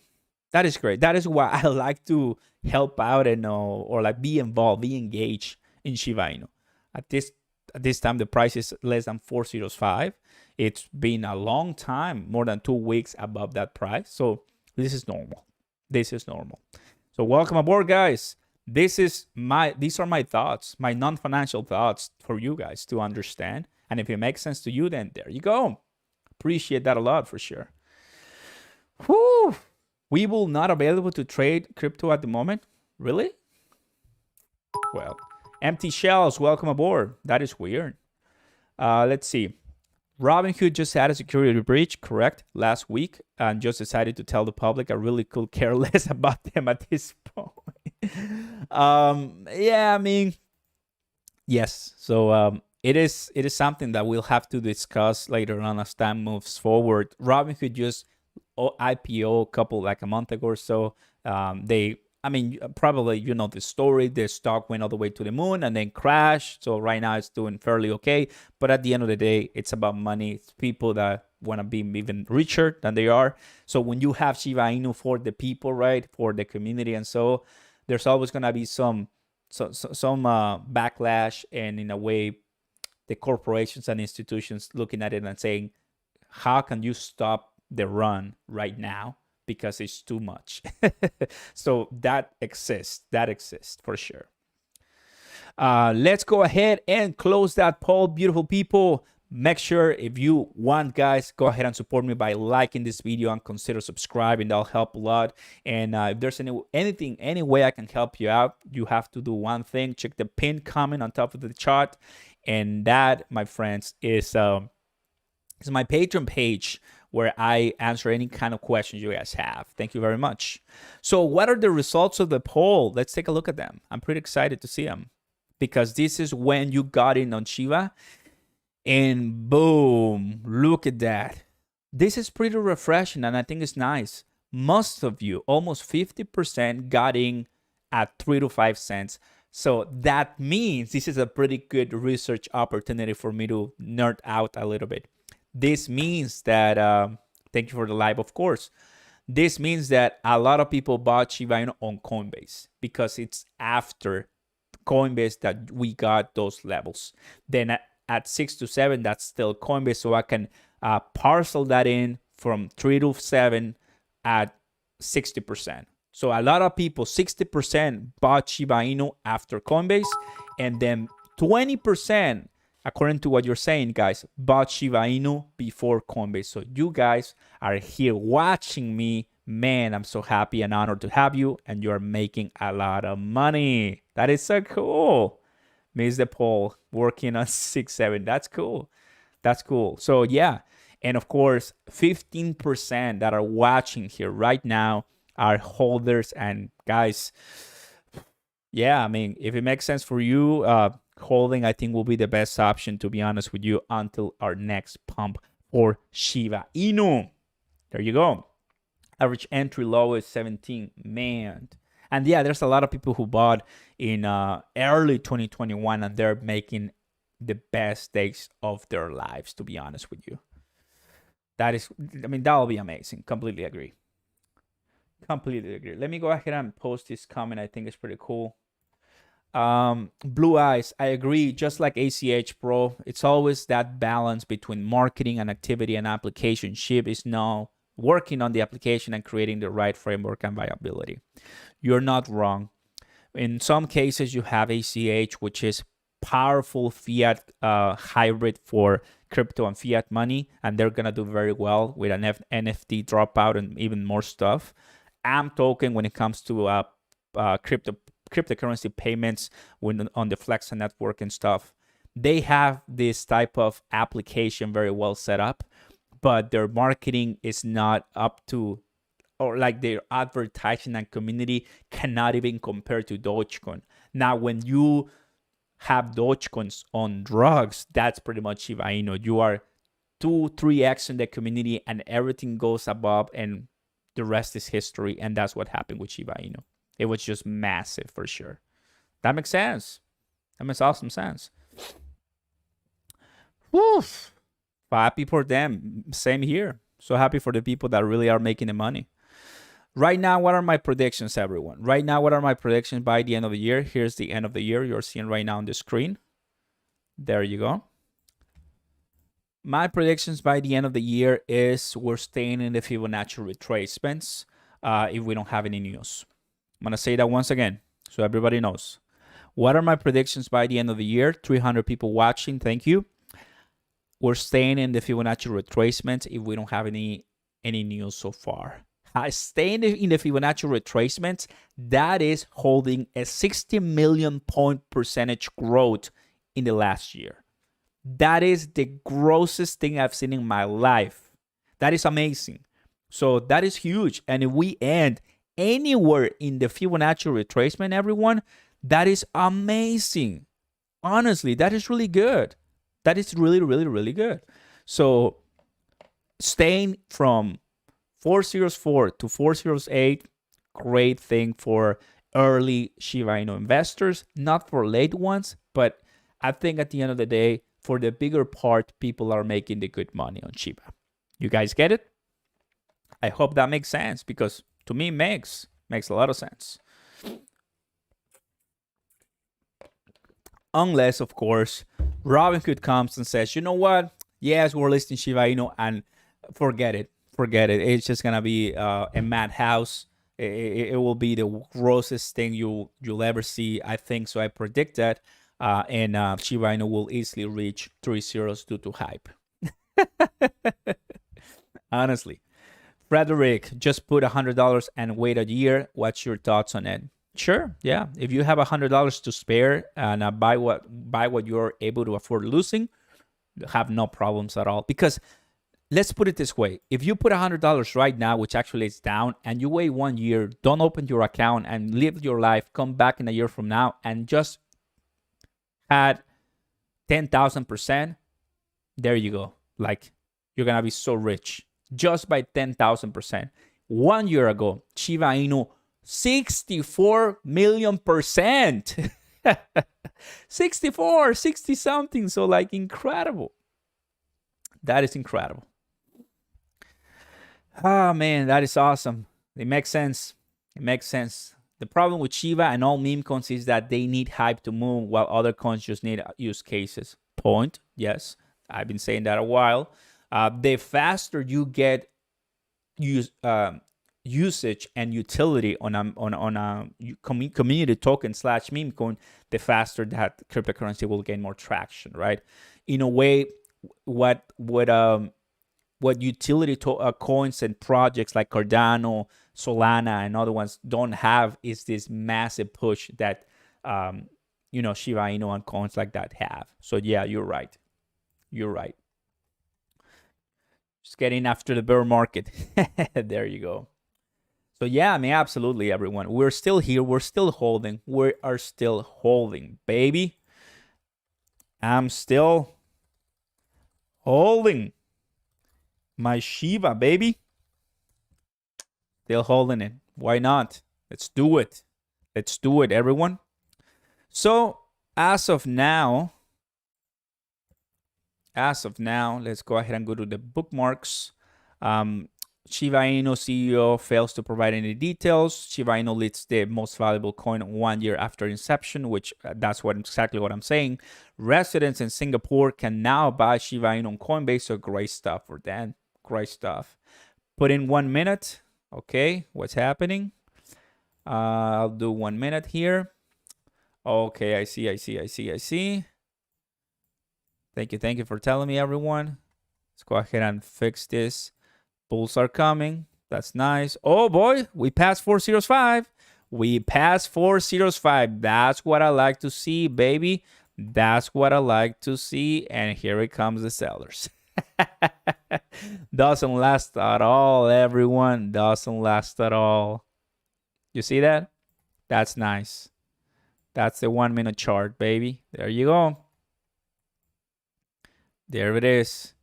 That is great. That is why I like to help out and or like be involved, be engaged in Shiba Inu. At this time, the price is less than 405. It's been a long time, more than 2 weeks above that price. So this is normal. So welcome aboard, guys. These are my thoughts, my non-financial thoughts for you guys to understand. And if it makes sense to you, then there you go. Appreciate that a lot for sure. Whew. We will not available to trade crypto at the moment. Really? Well, empty shells, welcome aboard. That is weird. Let's see. Robinhood just had a security breach, correct, last week, and just decided to tell the public I really could care less about them at this point. Yeah, I mean, yes. So it is something that we'll have to discuss later on as time moves forward. Robinhood just IPO a month ago or so. Probably you know the story. The stock went all the way to the moon and then crashed. So right now it's doing fairly okay. But at the end of the day, it's about money. It's people that want to be even richer than they are. So when you have Shiba Inu for the people, right, for the community, and so there's always gonna be some backlash, and in a way, the corporations and institutions looking at it and saying, "How can you stop the run right now?" Because it's too much. So that exists for sure. Let's go ahead and close that poll, beautiful people. Make sure, if you want, guys, go ahead and support me by liking this video and consider subscribing. That'll help a lot. And if there's any way I can help you out, you have to do one thing. Check the pinned comment on top of the chart, and that, my friends, is my Patreon page, where I answer any kind of questions you guys have. Thank you very much. So what are the results of the poll? Let's take a look at them. I'm pretty excited to see them, because this is when you got in on Shiba, and boom, look at that. This is pretty refreshing, and I think it's nice. Most of you, almost 50%, got in at 3 to 5 cents. So that means this is a pretty good research opportunity for me to nerd out a little bit. This means that, thank you for the live, of course. This means that a lot of people bought Shiba Inu on Coinbase, because it's after Coinbase that we got those levels. Then at 6 to 7, that's still Coinbase. So I can parcel that in from 3 to 7 at 60%. So a lot of people, 60%, bought Shiba Inu after Coinbase, and then 20%, according to what you're saying, guys, bought Shiba Inu before Coinbase. So you guys are here watching me. Man, I'm so happy and honored to have you, and you're making a lot of money. That is so cool. Miss the poll, working on 6-7. That's cool. That's cool. So yeah, and of course, 15% that are watching here right now are holders. And guys, yeah, I mean, if it makes sense for you, holding, I think, will be the best option, to be honest with you, until our next pump for Shiba Inu. There you go. Average entry low is 17. Man. And yeah, there's a lot of people who bought in early 2021, and they're making the best days of their lives, to be honest with you. That'll be amazing. Completely agree. Completely agree. Let me go ahead and post this comment. I think it's pretty cool. Blue Eyes, I agree. Just like ACH, bro, it's always that balance between marketing and activity and application. Shib is now working on the application and creating the right framework and viability. You're not wrong. In some cases, you have ACH, which is powerful fiat hybrid for crypto and fiat money, and they're gonna do very well with an NFT dropout and even more stuff. AM token, when it comes to cryptocurrency payments on the Flexa network and stuff, they have this type of application very well set up, but their marketing is not up to, or like their advertising and community cannot even compare to Dogecoin. Now, when you have Dogecoins on drugs, that's pretty much Shiba Inu. You are 2-3x in the community, and everything goes above, and the rest is history. And that's what happened with Shiba Inu. It was just massive for sure. That makes sense. That makes awesome sense. Woof. Happy for them. Same here. So happy for the people that really are making the money. Right now, what are my predictions, everyone? Right now, what are my predictions by the end of the year? Here's the end of the year you're seeing right now on the screen. There you go. My predictions by the end of the year is we're staying in the Fibonacci retracements if we don't have any news. I'm going to say that once again so everybody knows. What are my predictions by the end of the year? 300 people watching. Thank you. We're staying in the Fibonacci retracements if we don't have any news so far. staying in the Fibonacci retracements, that is holding a 60 million point percentage growth in the last year. That is the grossest thing I've seen in my life. That is amazing. So that is huge. And if we end anywhere in the Fibonacci retracement, everyone, that is amazing. Honestly, that is really good. That is really, really, really good. So staying from 404 to 408, great thing for early Shiba Inu investors, not for late ones, but I think at the end of the day, for the bigger part, people are making the good money on Shiba. You guys get it? I hope that makes sense, because to me, makes a lot of sense. Unless, of course, Robinhood comes and says, you know what? Yes, we're listing Shiba Inu, and forget it. Forget it. It's just gonna be a madhouse. It will be the grossest thing you'll ever see. I think so. I predict that, and Shiba Inu will easily reach 3 zeros due to hype. Honestly, Frederick, just put $100 and wait a year. What's your thoughts on it? Sure, yeah. If you have $100 to spare and buy what you're able to afford losing, you have no problems at all. Because let's put it this way: if you put $100 right now, which actually is down, and you wait 1 year, don't open your account and live your life, come back in a year from now and just had 10,000%, there you go. Like, you're gonna be so rich just by 10,000%. 1 year ago, Shiba Inu 64 million%. 64, 60 something. So like, incredible. That is incredible. Oh man, that is awesome. It makes sense. It makes sense. The problem with Shiba and all meme coins is that they need hype to move, while other coins just need use cases. Point. Yes, I've been saying that a while. The faster you get usage and utility on a community token / meme coin, the faster that cryptocurrency will gain more traction, right? In a way, what utility coins and projects like Cardano, Solana, and other ones don't have is this massive push that Shiba Inu and coins like that have. So yeah, you're right. You're right. Just getting after the bear market. There you go. So yeah, I mean, absolutely, everyone. We're still here. We're still holding. We are still holding, baby. I'm still holding my Shiba, baby. Still holding it. Why not? Let's do it. Let's do it, everyone. So as of now, let's go ahead and go to the bookmarks. Shiba Inu CEO fails to provide any details. Shiba Inu leads the most valuable coin 1 year after inception, which that's exactly what I'm saying. Residents in Singapore can now buy Shiba Inu on Coinbase. So great stuff for them. Great stuff. Put in 1 minute. Okay, what's happening? I'll do 1 minute here. Okay, I see. Thank you for telling me, everyone. Let's go ahead and fix this. Bulls are coming. That's nice. Oh boy, we passed 405. We passed 405. That's what I like to see, baby. That's what I like to see. And here it comes the sellers. Doesn't last at all, everyone. Doesn't last at all. You see that? That's nice. That's the 1 minute chart, baby. There you go. There it is.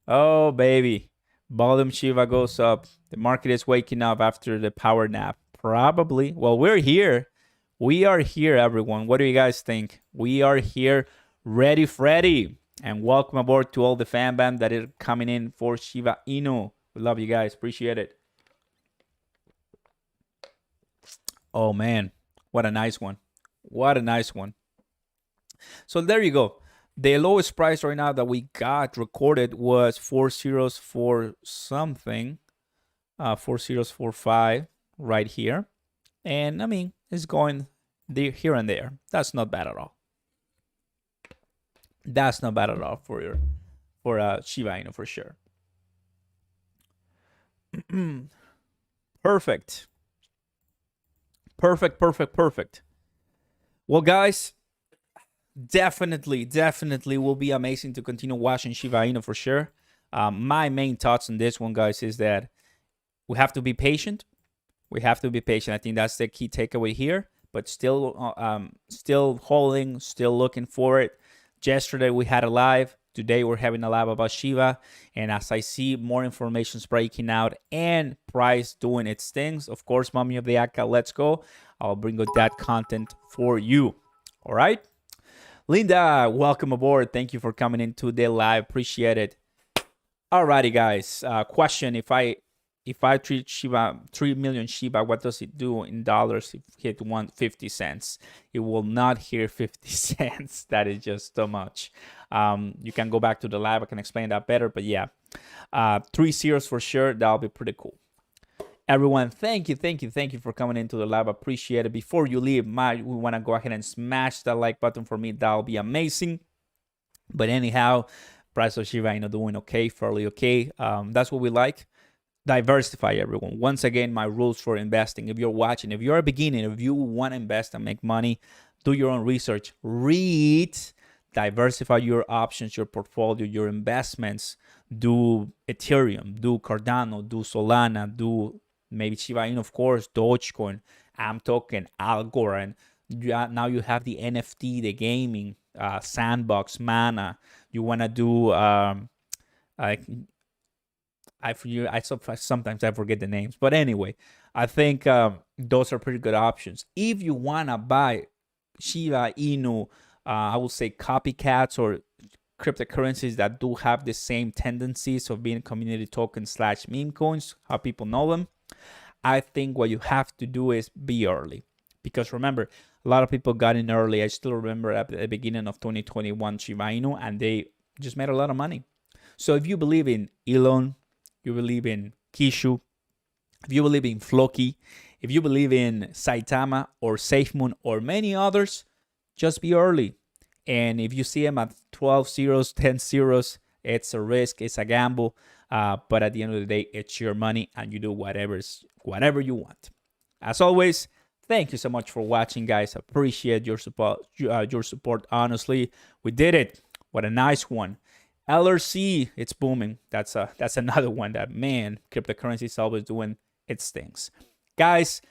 Oh, baby. Volume Shiba goes up. The market is waking up after the power nap. Probably. Well, we're here. We are here, everyone. What do you guys think? We are here, ready, Freddy. And welcome aboard to all the fan band that is coming in for Shiba Inu. We love you guys. Appreciate it. Oh, man. What a nice one. What a nice one. So there you go. The lowest price right now that we got recorded was 4004 something, 4045 right here. And I mean, it's going there, here and there. That's not bad at all. That's not bad at all for Shiba Inu for sure. Perfect. Perfect, perfect, perfect. Well, guys, definitely will be amazing to continue watching Shiba Inu for sure. My main thoughts on this one, guys, is that we have to be patient. We have to be patient. I think that's the key takeaway here. But still holding, still looking for it. Yesterday we had a live. Today we're having a live about Shiba. And as I see more information's breaking out and price doing its things, of course, Mommy of the Aka, let's go. I'll bring out that content for you. All right. Linda, welcome aboard. Thank you for coming into the live. Appreciate it. Alrighty, guys. Question: if I treat Shiba 3 million Shiba, what does it do in dollars if it hit 150 cents? It will not hit 50 cents. That is just too much. You can go back to the live. I can explain that better. But yeah, 3 zeros for sure. That'll be pretty cool. Everyone, thank you for coming into the live. Appreciate it. Before you leave, we want to go ahead and smash that like button for me. That'll be amazing. But anyhow, price of Shiba Inu doing okay, fairly okay. That's what we like. Diversify, everyone. Once again, my rules for investing. If you're watching, if you're a beginner, if you want to invest and make money, do your own research. Read, diversify your options, your portfolio, your investments. Do Ethereum, do Cardano, do Solana, do maybe Shiba Inu, of course, Dogecoin, Token, Algorand. Now you have the NFT, the gaming, Sandbox, Mana. You want to do sometimes I forget the names, but anyway, I think those are pretty good options. If you wanna buy Shiba Inu, I would say copycats or cryptocurrencies that do have the same tendencies of being community tokens / meme coins, how people know them. I think what you have to do is be early, because remember, a lot of people got in early. I still remember at the beginning of 2021 Shiba Inu, and they just made a lot of money. So if you believe in Elon, you believe in Kishu, if you believe in Floki, if you believe in Saitama or SafeMoon or many others, just be early. And if you see them at 12 zeros, 10 zeros, it's a risk, it's a gamble. But at the end of the day, it's your money and you do whatever you want. As always, thank you so much for watching, guys. Appreciate your support. Honestly, we did it. What a nice one. LRC, it's booming. That's another one that, man, cryptocurrency is always doing its things. Guys,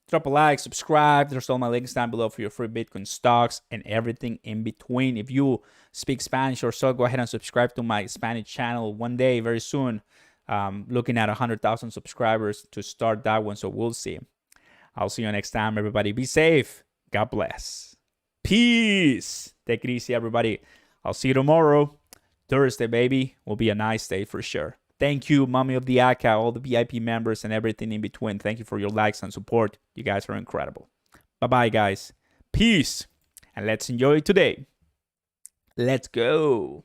drop a like, subscribe. There's all my links down below for your free Bitcoin stocks and everything in between. If you speak Spanish or so, go ahead and subscribe to my Spanish channel. One day, very soon, looking at 100,000 subscribers to start that one. So we'll see. I'll see you next time, everybody. Be safe. God bless. Peace. Take it easy, everybody. I'll see you tomorrow. Thursday, baby, will be a nice day for sure. Thank you, Mommy of the Aka, all the VIP members and everything in between. Thank you for your likes and support. You guys are incredible. Bye-bye, guys. Peace. And let's enjoy today. Let's go.